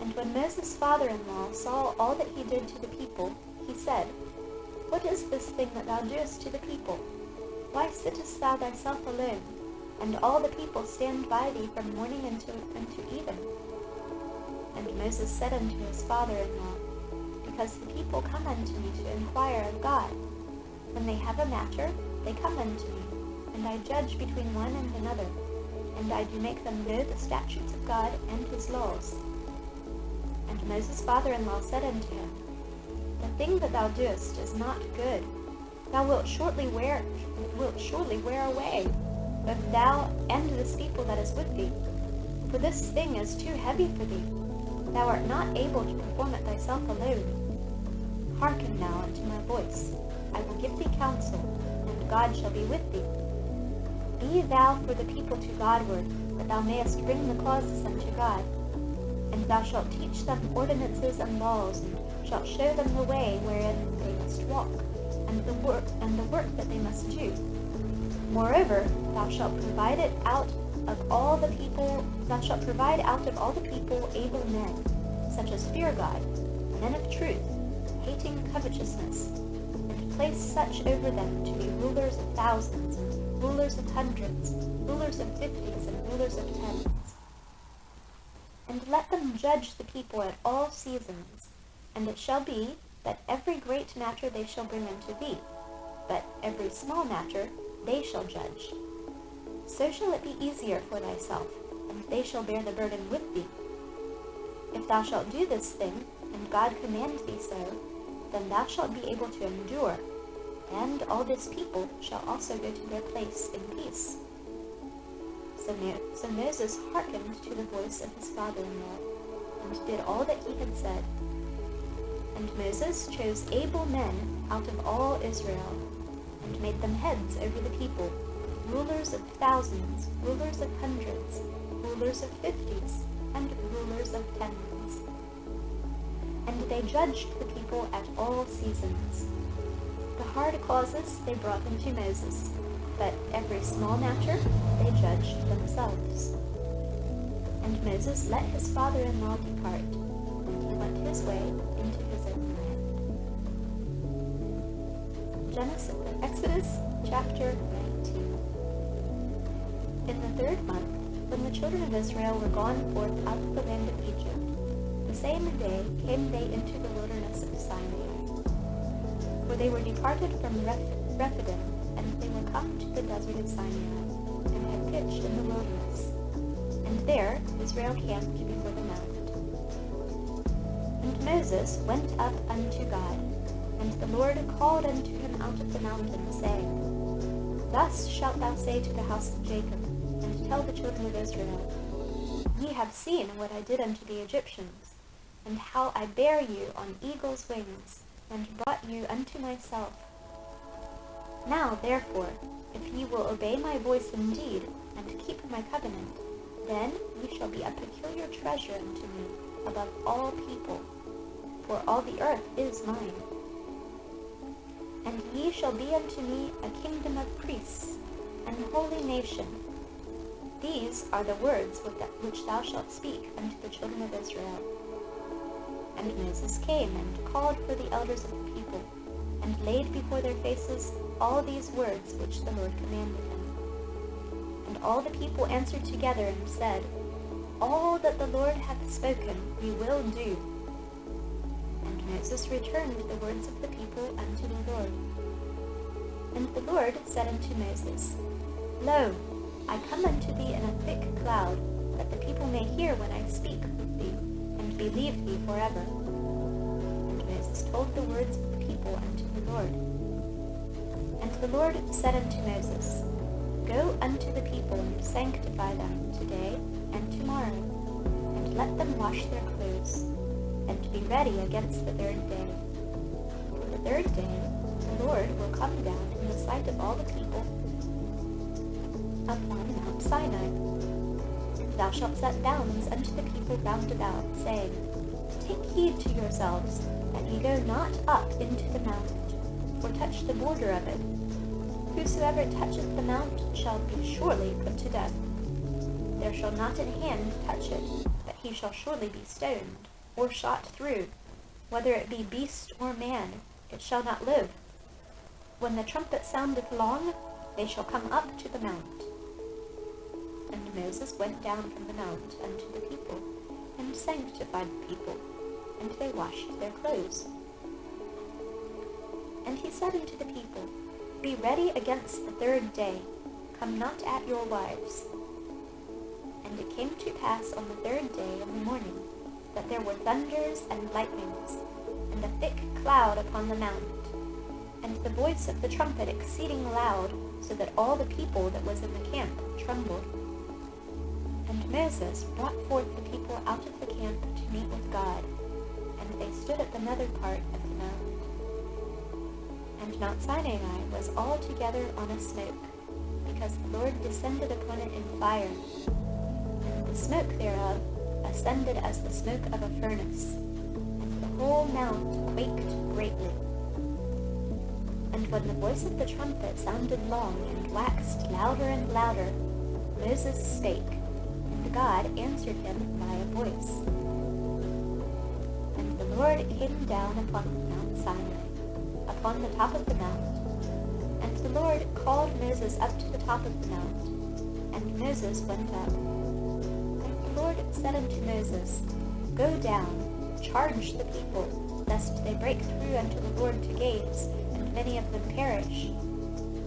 And when Moses' father-in-law saw all that he did to the people, he said, What is this thing that thou doest to the people? Why sittest thou thyself alone, and all the people stand by thee from morning unto even? And Moses said unto his father-in-law, Because the people come unto me to inquire of God. When they have a matter, they come unto me, and I judge between one and another, and I do make them know the statutes of God and his laws. And Moses' father-in-law said unto him, The thing that thou doest is not good. Thou wilt surely wear away. both thou and this people that is with thee. For this thing is too heavy for thee. Thou art not able to perform it thyself alone. Hearken now unto my voice. I will give thee counsel, and God shall be with thee. Be thou for the people to Godward, that thou mayest bring the causes unto God. And thou shalt teach them ordinances and laws, and shalt show them the way wherein they must walk, and the work that they must do. Moreover, thou shalt provide out of all the people able men, such as fear God, men of truth, hating covetousness, and place such over them to be rulers of thousands, and rulers of hundreds, rulers of fifties, and rulers of tens. And let them judge the people at all seasons. And it shall be that every great matter they shall bring unto thee, but every small matter they shall judge. So shall it be easier for thyself, and they shall bear the burden with thee. If thou shalt do this thing, and God command thee so, then thou shalt be able to endure, and all this people shall also go to their place in peace. So Moses hearkened to the voice of his father-in-law, and did all that he had said. And Moses chose able men out of all Israel, and made them heads over the people, rulers of thousands, rulers of hundreds, rulers of fifties, and rulers of tens. And they judged the people at all seasons. The hard causes they brought unto Moses, but every small matter they judged themselves. And Moses let his father-in-law depart, and he went his way into his own land. Exodus chapter 19. In the 3rd month, when the children of Israel were gone forth out of the land of Egypt, the same day came they into the wilderness of Sinai. For they were departed from Rephidim, and they were come to the desert of Sinai, and had pitched in the wilderness. And there Israel camped before the mount. And Moses went up unto God, and the Lord called unto him out of the mountain, saying, Thus shalt thou say to the house of Jacob, and tell the children of Israel, Ye have seen what I did unto the Egyptians, and how I bare you on eagle's wings, and brought you unto myself. Now, therefore, if ye will obey my voice indeed, and keep my covenant, then ye shall be a peculiar treasure unto me above all people, for all the earth is mine. And ye shall be unto me a kingdom of priests, and a holy nation. These are the words which thou shalt speak unto the children of Israel. And Moses came and called for the elders of the people, and laid before their faces all these words which the Lord commanded him. And all the people answered together and said, All that the Lord hath spoken we will do. And Moses returned the words of the people unto the Lord. And the Lord said unto Moses, Lo, I come unto thee in a thick cloud, that the people may hear when I speak with thee, and believe thee forever. And Moses told the words of the people unto the Lord. And the Lord said unto Moses, Go unto the people, and sanctify them today and tomorrow, and let them wash their clothes, and be ready against the 3rd day. For the 3rd day the Lord will come down in the sight of all the people upon Mount Sinai. Thou shalt set bounds unto the people round about, saying, Take heed to yourselves, that ye go not up into the mount, or touch the border of it. Whosoever toucheth the mount shall be surely put to death. There shall not an hand touch it, but he shall surely be stoned, or shot through. Whether it be beast or man, it shall not live. When the trumpet soundeth long, they shall come up to the mount. And Moses went down from the mount unto the people, and sanctified the people, and they washed their clothes. And he said unto the people, Be ready against the 3rd day, come not at your wives. And it came to pass on the 3rd day in the morning, that there were thunders and lightnings, and a thick cloud upon the mount, and the voice of the trumpet exceeding loud, so that all the people that was in the camp trembled. And Moses brought forth the people out of the camp to meet with God, and they stood at the nether part of the mount. And Mount Sinai was altogether on a smoke, because the Lord descended upon it in fire, and the smoke thereof ascended as the smoke of a furnace, and the whole mount quaked greatly. And when the voice of the trumpet sounded long, and waxed louder and louder, Moses spake, and God answered him by a voice. And the Lord came down upon Mount Sinai, upon the top of the mount. And the Lord called Moses up to the top of the mount, and Moses went up. And the Lord said unto Moses, Go down, charge the people, lest they break through unto the Lord to gaze, and many of them perish.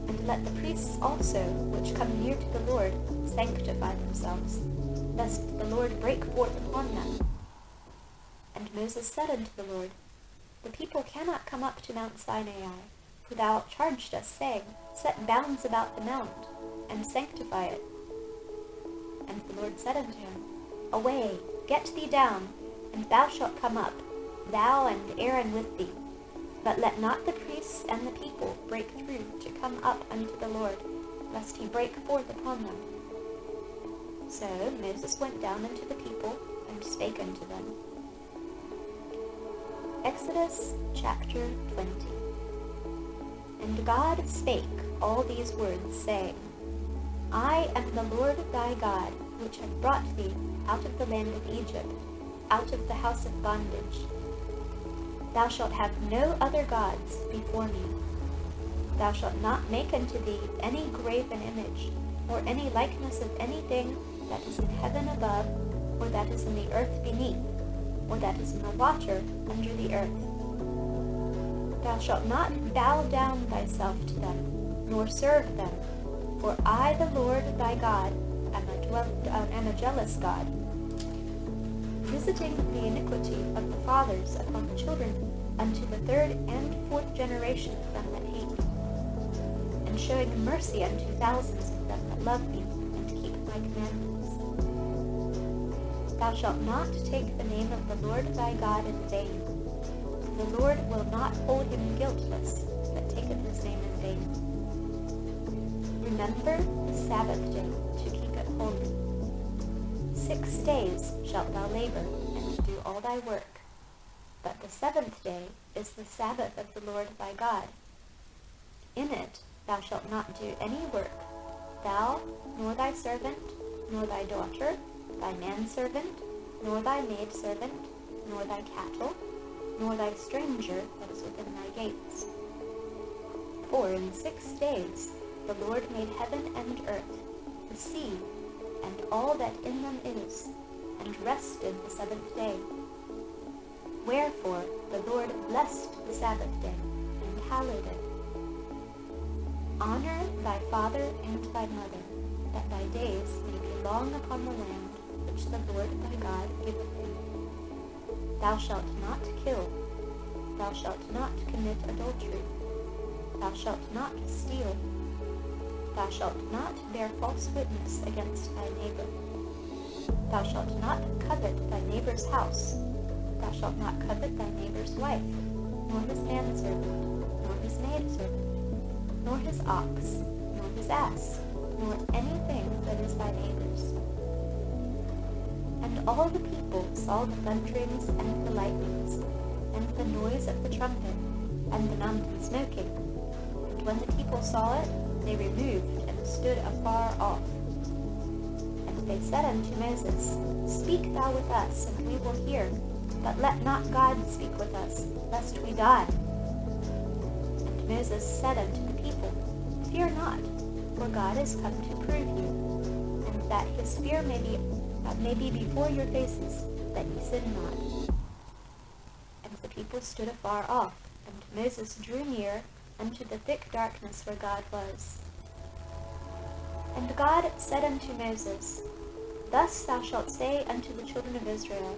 And let the priests also, which come near to the Lord, sanctify themselves, lest the Lord break forth upon them. And Moses said unto the Lord, The people cannot come up to Mount Sinai, for thou charged us, saying, Set bounds about the mount, and sanctify it. And the Lord said unto him, Away, get thee down, and thou shalt come up, thou and Aaron with thee. But let not the priests and the people break through to come up unto the Lord, lest he break forth upon them. So Moses went down unto the people, and spake unto them. Exodus chapter 20. And God spake all these words, saying, I am the Lord thy God, which have brought thee out of the land of Egypt, out of the house of bondage. Thou shalt have no other gods before me. Thou shalt not make unto thee any graven image, or any likeness of anything that is in heaven above, or that is in the earth beneath, or that is in the water under the earth. Thou shalt not bow down thyself to them, nor serve them, for I, the Lord thy God, am a jealous God, visiting the iniquity of the fathers upon the children unto the third and fourth generation of them that hate, and showing mercy unto thousands of them that love me and keep my commandments. Thou shalt not take the name of the Lord thy God in vain. The Lord will not hold him guiltless that taketh his name in vain. Remember the Sabbath day to keep it holy. 6 days shalt thou labor, and do all thy work. But the 7th day is the Sabbath of the Lord thy God. In it thou shalt not do any work, thou, nor thy servant, nor thy daughter, thy manservant, nor thy maidservant, nor thy cattle, nor thy stranger that is within thy gates. For in 6 days the Lord made heaven and earth, the sea, and all that in them is, and rested the 7th day. Wherefore the Lord blessed the Sabbath day, and hallowed it. Honor thy father and thy mother, that thy days may be long upon the land which the Lord thy God giveth thee. Thou shalt not kill. Thou shalt not commit adultery. Thou shalt not steal. Thou shalt not bear false witness against thy neighbor. Thou shalt not covet thy neighbor's house. Thou shalt not covet thy neighbor's wife, nor his manservant, nor his maidservant, nor his ox, nor his ass, nor anything that is thy neighbor's. And all the people saw the thunderings and the lightnings, and the noise of the trumpet, and the mountain smoking. And when the people saw it, they removed and stood afar off. And they said unto Moses, Speak thou with us, and we will hear, but let not God speak with us, lest we die. And Moses said unto the people, Fear not, for God is come to prove you, and that his fear may be before your faces, that ye sin not. And the people stood afar off, and Moses drew near unto the thick darkness where God was. And God said unto Moses, Thus thou shalt say unto the children of Israel,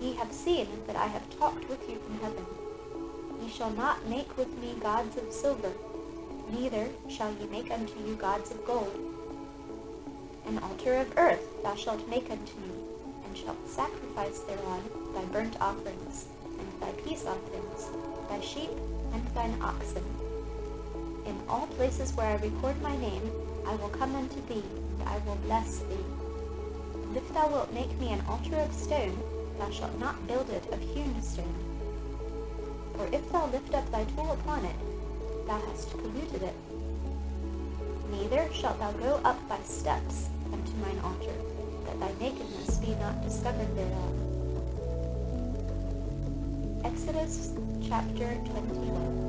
Ye have seen that I have talked with you from heaven. Ye shall not make with me gods of silver, Neither shall ye make unto you gods of gold. An altar of earth thou shalt make unto me, and shalt sacrifice thereon thy burnt offerings, and thy peace offerings, thy sheep, and thine oxen. In all places where I record my name, I will come unto thee, and I will bless thee. And if thou wilt make me an altar of stone, thou shalt not build it of hewn stone. For if thou lift up thy tool upon it, thou hast polluted it. Neither shalt thou go up by steps unto mine altar, that thy nakedness be not discovered thereof. Exodus chapter 21.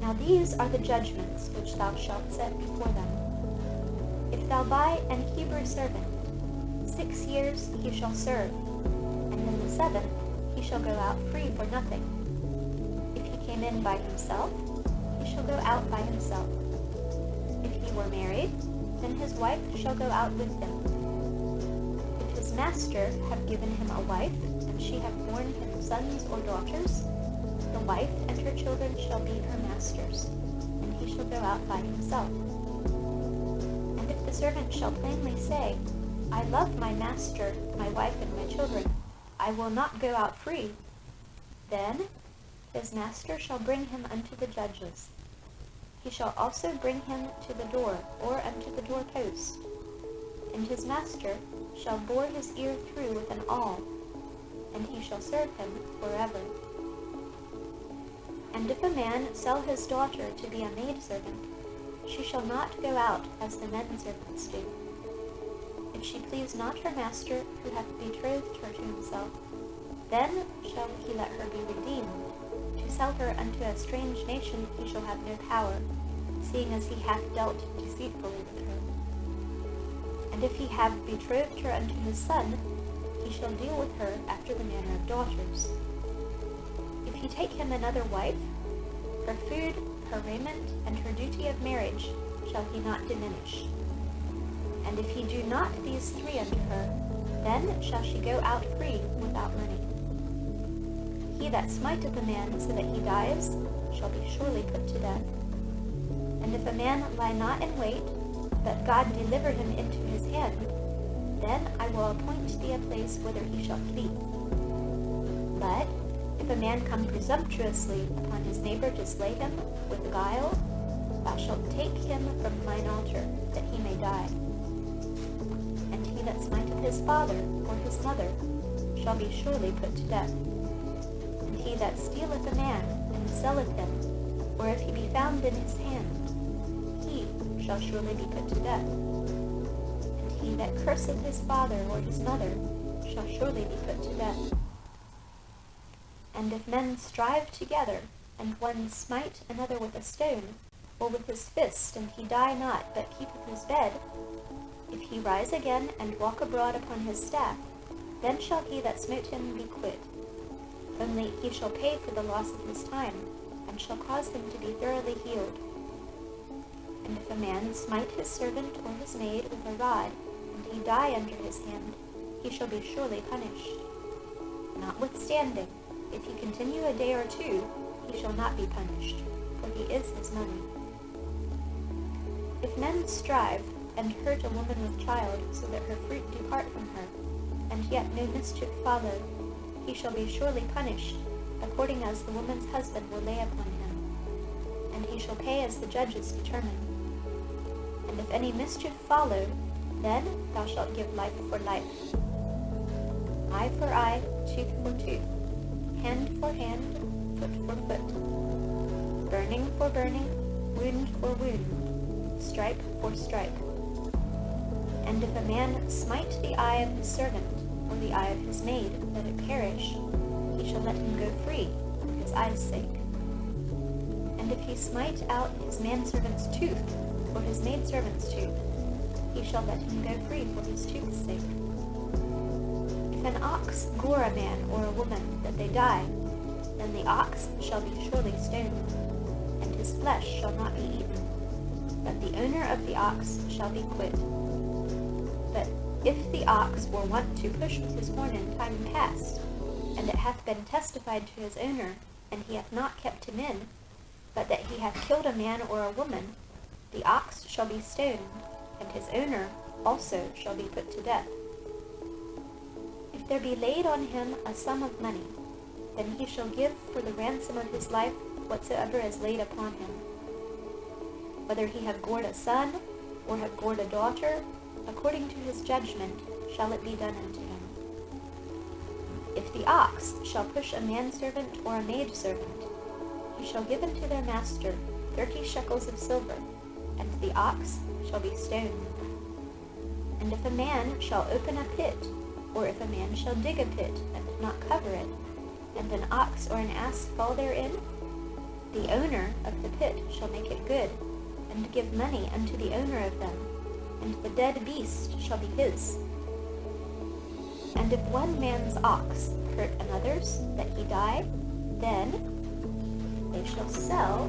Now these are the judgments which thou shalt set before them. If thou buy an Hebrew servant, 6 years he shall serve, and in the 7th he shall go out free for nothing. If he came in by himself, he shall go out by himself. If he were married, then his wife shall go out with him. If his master have given him a wife, and she have borne him sons or daughters, the wife and her children shall be her master's, and he shall go out by himself. And if the servant shall plainly say, I love my master, my wife, and my children, I will not go out free, then his master shall bring him unto the judges. He shall also bring him to the door, or unto the doorpost, and his master shall bore his ear through with an awl, and he shall serve him forever. And if a man sell his daughter to be a maidservant, she shall not go out as the menservants do. If she please not her master who hath betrothed her to himself, then shall he let her be redeemed. To sell her unto a strange nation he shall have no power, seeing as he hath dealt deceitfully with her. And if he have betrothed her unto his son, he shall deal with her after the manner of daughters. If he take him another wife, her food, her raiment, and her duty of marriage shall he not diminish. And if he do not these 3 unto her, then shall she go out free without money. He that smiteth a man so that he dies shall be surely put to death. And if a man lie not in wait, but God deliver him into his hand, then I will appoint thee a place whither he shall flee. But if a man come presumptuously upon his neighbor to slay him with guile, thou shalt take him from mine altar, that he may die. And he that smiteth his father or his mother shall be surely put to death. And he that stealeth a man and selleth him, or if he be found in his hand, he shall surely be put to death. And he that curseth his father or his mother shall surely be put to death. And if men strive together, and one smite another with a stone, or with his fist, and he die not, but keepeth his bed, if he rise again, and walk abroad upon his staff, then shall he that smote him be quit. Only he shall pay for the loss of his time, and shall cause him to be thoroughly healed. And if a man smite his servant or his maid with a rod, and he die under his hand, he shall be surely punished. Notwithstanding, if he continue a day or 2, he shall not be punished, for he is his money. If men strive, and hurt a woman with child, so that her fruit depart from her, and yet no mischief follow, he shall be surely punished, according as the woman's husband will lay upon him, and he shall pay as the judges determine. And if any mischief follow, then thou shalt give life for life, eye for eye, tooth for tooth, hand for hand, foot for foot, burning for burning, wound for wound, stripe for stripe. And if a man smite the eye of his servant, or the eye of his maid, that it perish, he shall let him go free for his eye's sake. And if he smite out his manservant's tooth, or his maidservant's tooth, he shall let him go free for his tooth's sake. If an ox gore a man or a woman, that they die, then the ox shall be surely stoned, and his flesh shall not be eaten, but the owner of the ox shall be quit. But if the ox were wont to push with his horn in time past, and it hath been testified to his owner, and he hath not kept him in, but that he hath killed a man or a woman, the ox shall be stoned, and his owner also shall be put to death. If there be laid on him a sum of money, then he shall give for the ransom of his life whatsoever is laid upon him. Whether he have gored a son, or have gored a daughter, according to his judgment shall it be done unto him. If the ox shall push a manservant or a maidservant, he shall give unto their master 30 shekels of silver, and the ox shall be stoned. And if a man shall open a pit, or if a man shall dig a pit, and not cover it, and an ox or an ass fall therein, the owner of the pit shall make it good, and give money unto the owner of them, and the dead beast shall be his. And if one man's ox hurt another's, that he die, then they shall sell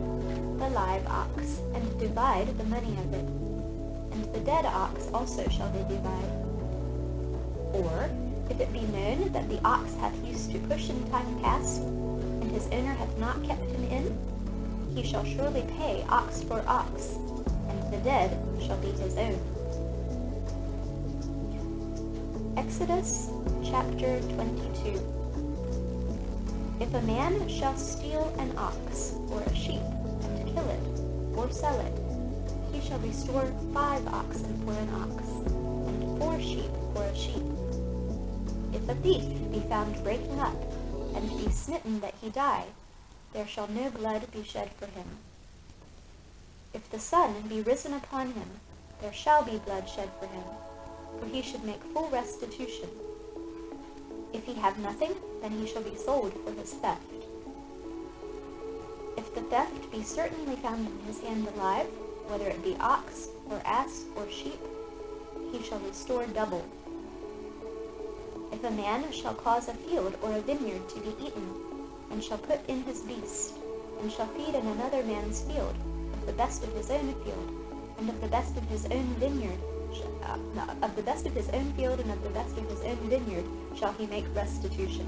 the live ox, and divide the money of it, and the dead ox also shall they divide. Or, if it be known that the ox hath used to push in time past, and his owner hath not kept him in, he shall surely pay ox for ox, and the dead shall be his own. Exodus chapter 22. If a man shall steal an ox or a sheep, and kill it, or sell it, he shall restore 5 oxen for an ox, and 4 sheep for a sheep. If a thief be found breaking up, and be smitten that he die, there shall no blood be shed for him. If the sun be risen upon him, there shall be blood shed for him, for he should make full restitution. If he have nothing, then he shall be sold for his theft. If the theft be certainly found in his hand alive, whether it be ox, or ass, or sheep, he shall restore double. If a man shall cause a field or a vineyard to be eaten, and shall put in his beast, and shall feed in another man's field, of the best of his own field, and of the best of his own vineyard, of the best of his own field and of the best of his own vineyard shall he make restitution.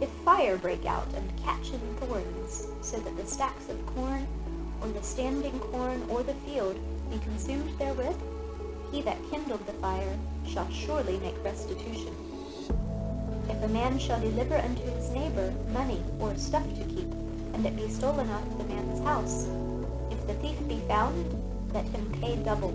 If fire break out and catch in thorns, so that the stacks of corn, or the standing corn, or the field be consumed therewith, he that kindled the fire shall surely make restitution. If a man shall deliver unto his neighbor money or stuff to keep, and it be stolen out of the man's house, if the thief be found, let him pay double.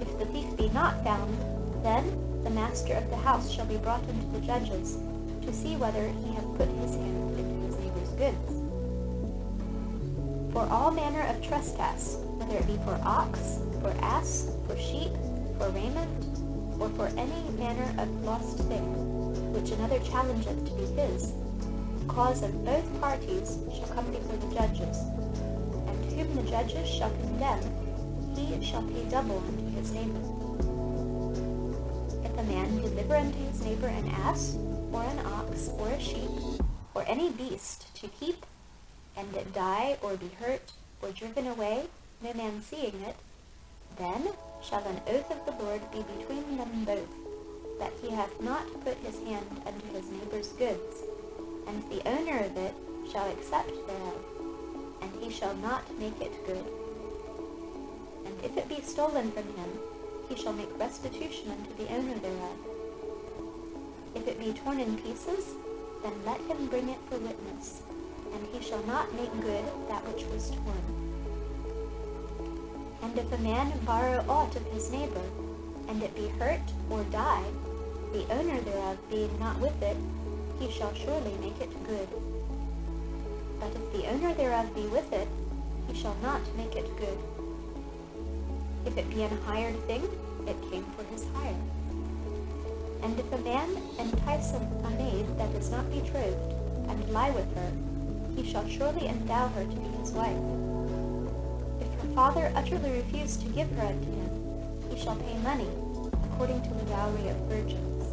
If the thief be not found, then the master of the house shall be brought unto the judges, to see whether he have put his hand into his neighbor's goods. For all manner of trespass, whether it be for ox, for ass, for sheep, for raiment, or for any manner of lost thing, which another challengeth to be his, the cause of both parties shall come before the judges, and whom the judges shall condemn, he shall pay double unto his neighbor. If a man deliver unto his neighbor an ass, or an ox, or a sheep, or any beast to keep, and it die, or be hurt, or driven away, no man seeing it, then shall an oath of the Lord be between them both, that he hath not put his hand unto his neighbor's goods, and the owner of it shall accept thereof, and he shall not make it good. And if it be stolen from him, he shall make restitution unto the owner thereof. If it be torn in pieces, then let him bring it for witness, and he shall not make good that which was torn. And if a man borrow aught of his neighbor, and it be hurt or die, the owner thereof being not with it, he shall surely make it good. But if the owner thereof be with it, he shall not make it good. If it be an hired thing, it came for his hire. And if a man entice a maid that is not betrothed, and lie with her, he shall surely endow her to be his wife. If her father utterly refuse to give her unto him, he shall pay money, according to the dowry of virgins.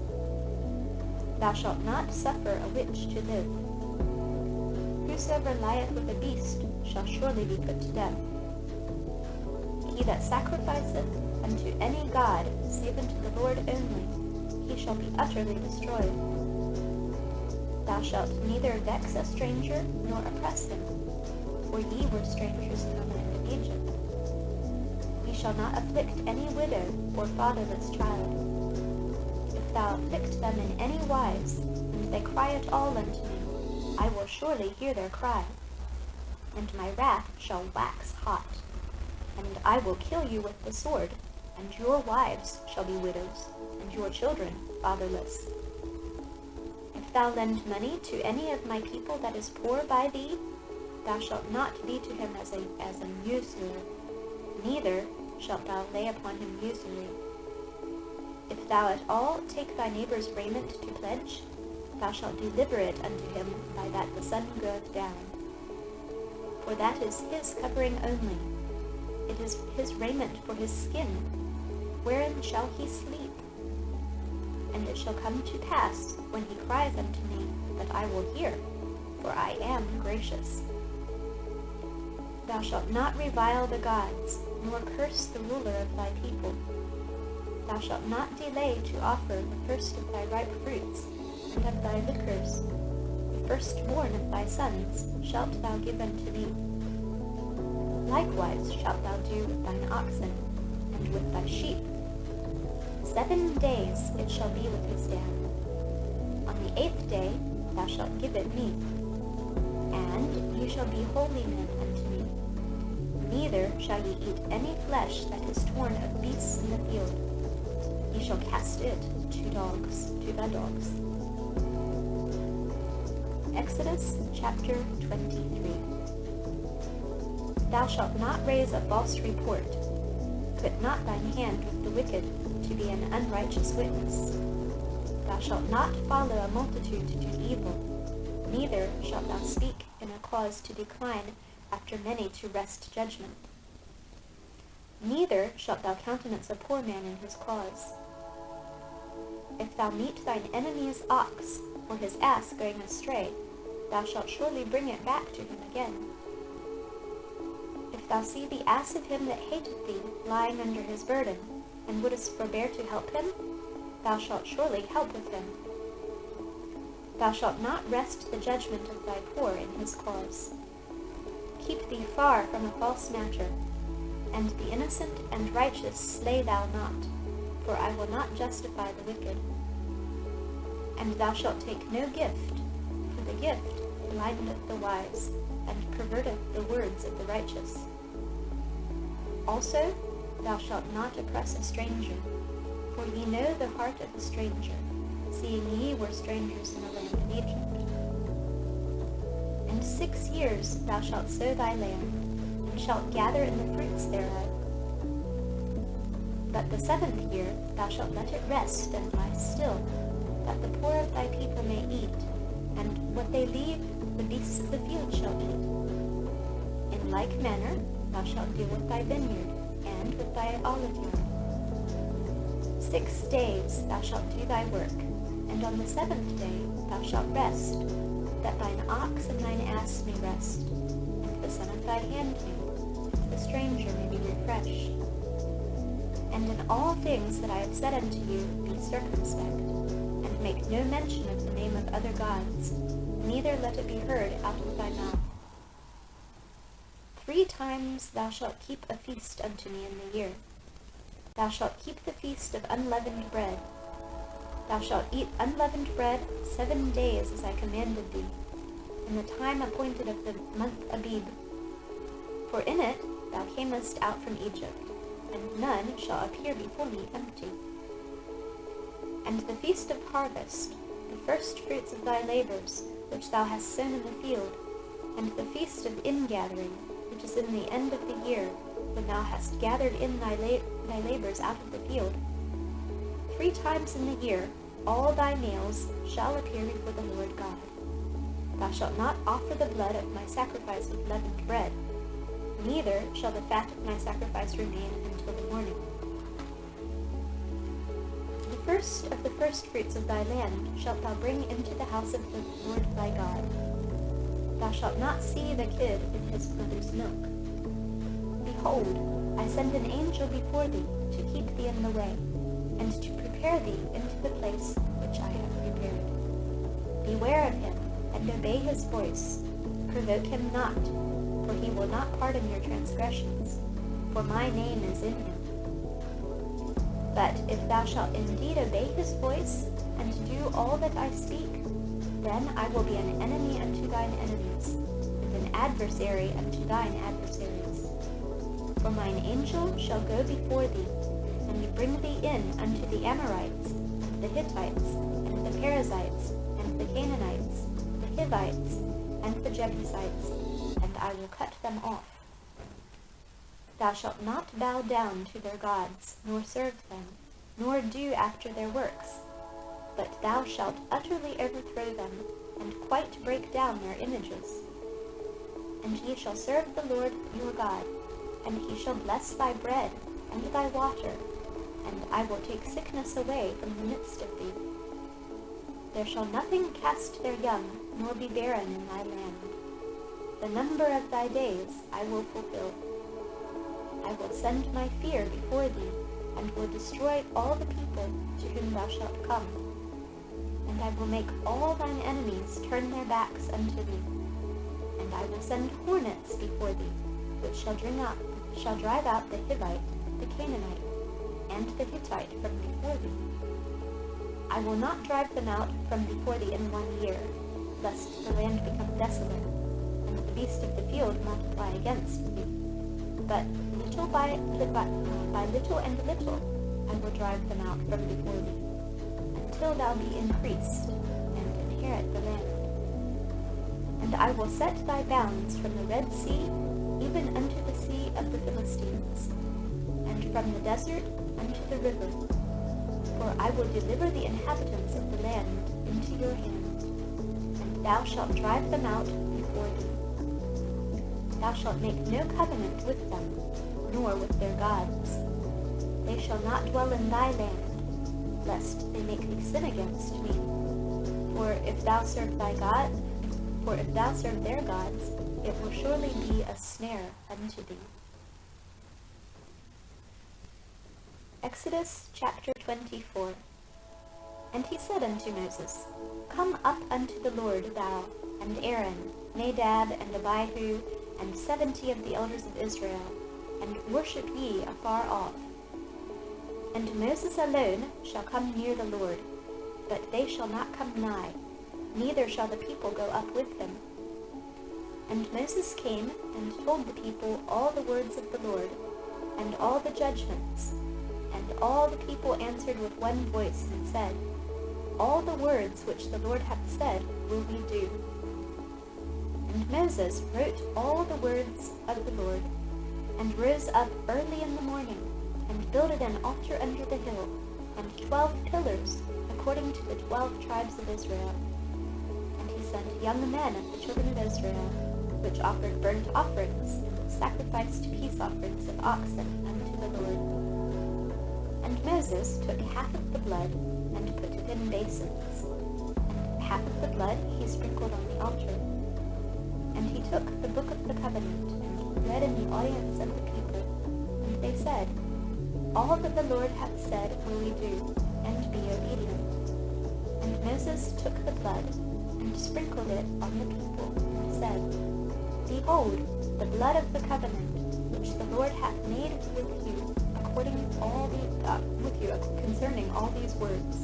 Thou shalt not suffer a witch to live. Whosoever lieth with a beast shall surely be put to death. He that sacrificeth unto any god, save unto the Lord only, he shall be utterly destroyed. Thou shalt neither vex a stranger, nor oppress him, for ye were strangers in the land of Egypt. Ye shall not afflict any widow or fatherless child. If thou afflict them in any wise, and they cry at all unto me, I will surely hear their cry, and my wrath shall wax hot, and I will kill you with the sword, and your wives shall be widows, and your children fatherless. If thou lend money to any of my people that is poor by thee, thou shalt not be to him as an usurer, neither shalt thou lay upon him usury. If thou at all take thy neighbor's raiment to pledge, thou shalt deliver it unto him by that the sun goeth down. For that is his covering only, it is his raiment for his skin, wherein shall he sleep? And it shall come to pass, when he crieth unto me, that I will hear, for I am gracious. Thou shalt not revile the gods, nor curse the ruler of thy people. Thou shalt not delay to offer the first of thy ripe fruits, and of thy liquors. The firstborn of thy sons shalt thou give unto me. Likewise shalt thou do with thine oxen, and with thy sheep. 7 days it shall be with his dam. On the 8th day thou shalt give it me, and ye shall be holy men unto me. Neither shall ye eat any flesh that is torn of beasts in the field. Ye shall cast it to the dogs. Exodus chapter 23. Thou shalt not raise a false report. Put not thine hand with the wicked, to be an unrighteous witness. Thou shalt not follow a multitude to do evil, neither shalt thou speak in a cause to decline after many to wrest judgment. Neither shalt thou countenance a poor man in his cause. If thou meet thine enemy's ox, or his ass going astray, thou shalt surely bring it back to him again. If thou see the ass of him that hateth thee lying under his burden, and wouldest forbear to help him, thou shalt surely help with him. Thou shalt not wrest the judgment of thy poor in his cause. Keep thee far from a false matter, and the innocent and righteous slay thou not, for I will not justify the wicked. And thou shalt take no gift, for the gift blindeth the wise, and perverteth the words of the righteous. Also, thou shalt not oppress a stranger, for ye know the heart of a stranger, seeing ye were strangers in the land of Egypt. And 6 years thou shalt sow thy land, and shalt gather in the fruits thereof. But the 7th year thou shalt let it rest and lie still, that the poor of thy people may eat, and what they leave the beasts of the field shall eat. In like manner thou shalt deal with thy vineyard, and with thy olive yard. 6 days thou shalt do thy work, and on the 7th day thou shalt rest, that thine ox and thine ass may rest, and the son of thy handmaid, and the stranger may be refreshed. And in all things that I have said unto you, be circumspect, and make no mention of the name of other gods, neither let it be heard out of thy mouth. 3 times thou shalt keep a feast unto me in the year. Thou shalt keep the feast of unleavened bread. Thou shalt eat unleavened bread 7 days as I commanded thee, in the time appointed of the month Abib. For in it thou camest out from Egypt, and none shall appear before me empty. And the feast of harvest, the first fruits of thy labors, which thou hast sown in the field, and the feast of ingathering, which is in the end of the year, when thou hast gathered in thy labors out of the field. 3 times in the year all thy males shall appear before the Lord God. Thou shalt not offer the blood of my sacrifice with leavened bread, neither shall the fat of my sacrifice remain until the morning. The first of the firstfruits of thy land shalt thou bring into the house of the Lord thy God. Thou shalt not see the kid in his mother's milk. Behold, I send an angel before thee to keep thee in the way, and to prepare thee into the place which I have prepared. Beware of him, and obey his voice. Provoke him not, for he will not pardon your transgressions, for my name is in him. But if thou shalt indeed obey his voice, and do all that I speak, then I will be an enemy unto thine enemies, and an adversary unto thine adversaries. For mine angel shall go before thee, and bring thee in unto the Amorites, and the Hittites, and the Perizzites, and the Canaanites, the Hivites, and the Jebusites, and I will cut them off. Thou shalt not bow down to their gods, nor serve them, nor do after their works, but thou shalt utterly overthrow them, and quite break down their images. And ye shall serve the Lord your God, and he shall bless thy bread and thy water, and I will take sickness away from the midst of thee. There shall nothing cast their young, nor be barren in thy land. The number of thy days I will fulfill. I will send my fear before thee, and will destroy all the people to whom thou shalt come. And I will make all thine enemies turn their backs unto thee. And I will send hornets before thee, which shall drive out the Hivite, the Canaanite, and the Hittite from before thee. I will not drive them out from before thee in 1 year, lest the land become desolate, and the beast of the field multiply against thee. But little by little and little I will drive them out from before thee, until thou be increased, and inherit the land. And I will set thy bounds from the Red Sea even unto the sea of the Philistines, and from the desert unto the river. For I will deliver the inhabitants of the land into your hand, and thou shalt drive them out before thee. Thou shalt make no covenant with them, nor with their gods. They shall not dwell in thy land, lest they make thee sin against me. For if thou serve their gods, it will surely be a snare unto thee. Exodus chapter 24. And he said unto Moses, Come up unto the Lord, thou, and Aaron, Nadab, and Abihu, and 70 of the elders of Israel, and worship ye afar off. And Moses alone shall come near the Lord, but they shall not come nigh, neither shall the people go up with him. And Moses came and told the people all the words of the Lord, and all the judgments. And all the people answered with one voice, and said, All the words which the Lord hath said will we do. And Moses wrote all the words of the Lord, and rose up early in the morning, and builded an altar under the hill, and 12 pillars, according to the 12 tribes of Israel. And he sent young men of the children of Israel, which offered burnt offerings, and sacrificed peace offerings of oxen unto the Lord. And Moses took half of the blood, and put it in basins, and half of the blood he sprinkled on the altar. And he took the book of the covenant, and read in the audience of the people, and they said, All that the Lord hath said will we do, and be obedient. And Moses took the blood, and sprinkled it on the people, and said, Behold, the blood of the covenant, which the Lord hath made with you, concerning all these words.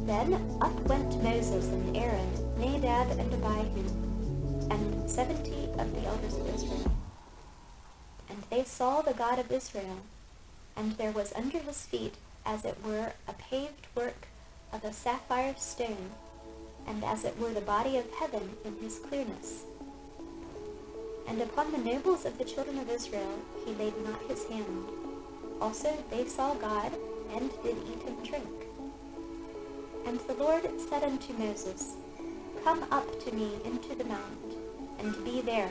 Then up went Moses and Aaron, Nadab and Abihu, and 70 of the elders of Israel. And they saw the God of Israel, and there was under his feet, as it were, a paved work of a sapphire stone, and as it were the body of heaven in his clearness. And upon the nobles of the children of Israel he laid not his hand. Also they saw God, and did eat and drink. And the Lord said unto Moses, Come up to me into the mount, and be there,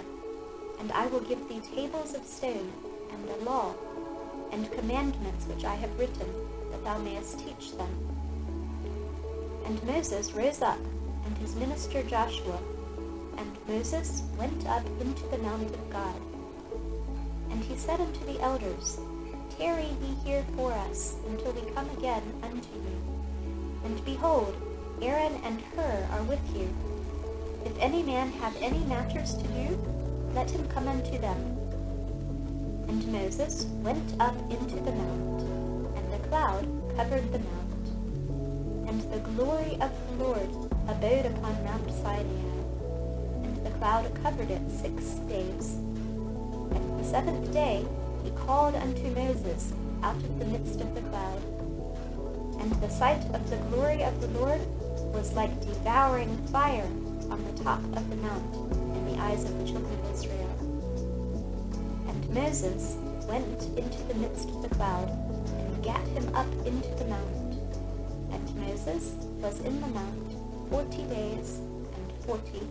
and I will give thee tables of stone, and a law, and commandments which I have written, that thou mayest teach them. And Moses rose up, and his minister Joshua, and Moses went up into the mount of God. And he said unto the elders, Tarry ye here for us, until we come again unto you. And behold, Aaron and Hur are with you. If any man have any matters to do, let him come unto them. And Moses went up into the mount, and the cloud covered the mount. And the glory of the Lord abode upon Mount Sinai, and the cloud covered it 6 days. And the 7th day he called unto Moses out of the midst of the cloud. And the sight of the glory of the Lord was like devouring fire on the top of the mount in the eyes of the children of Israel. And Moses went into the midst of the cloud, and gat him up into the mount. And Moses was in the mount 40 days and 40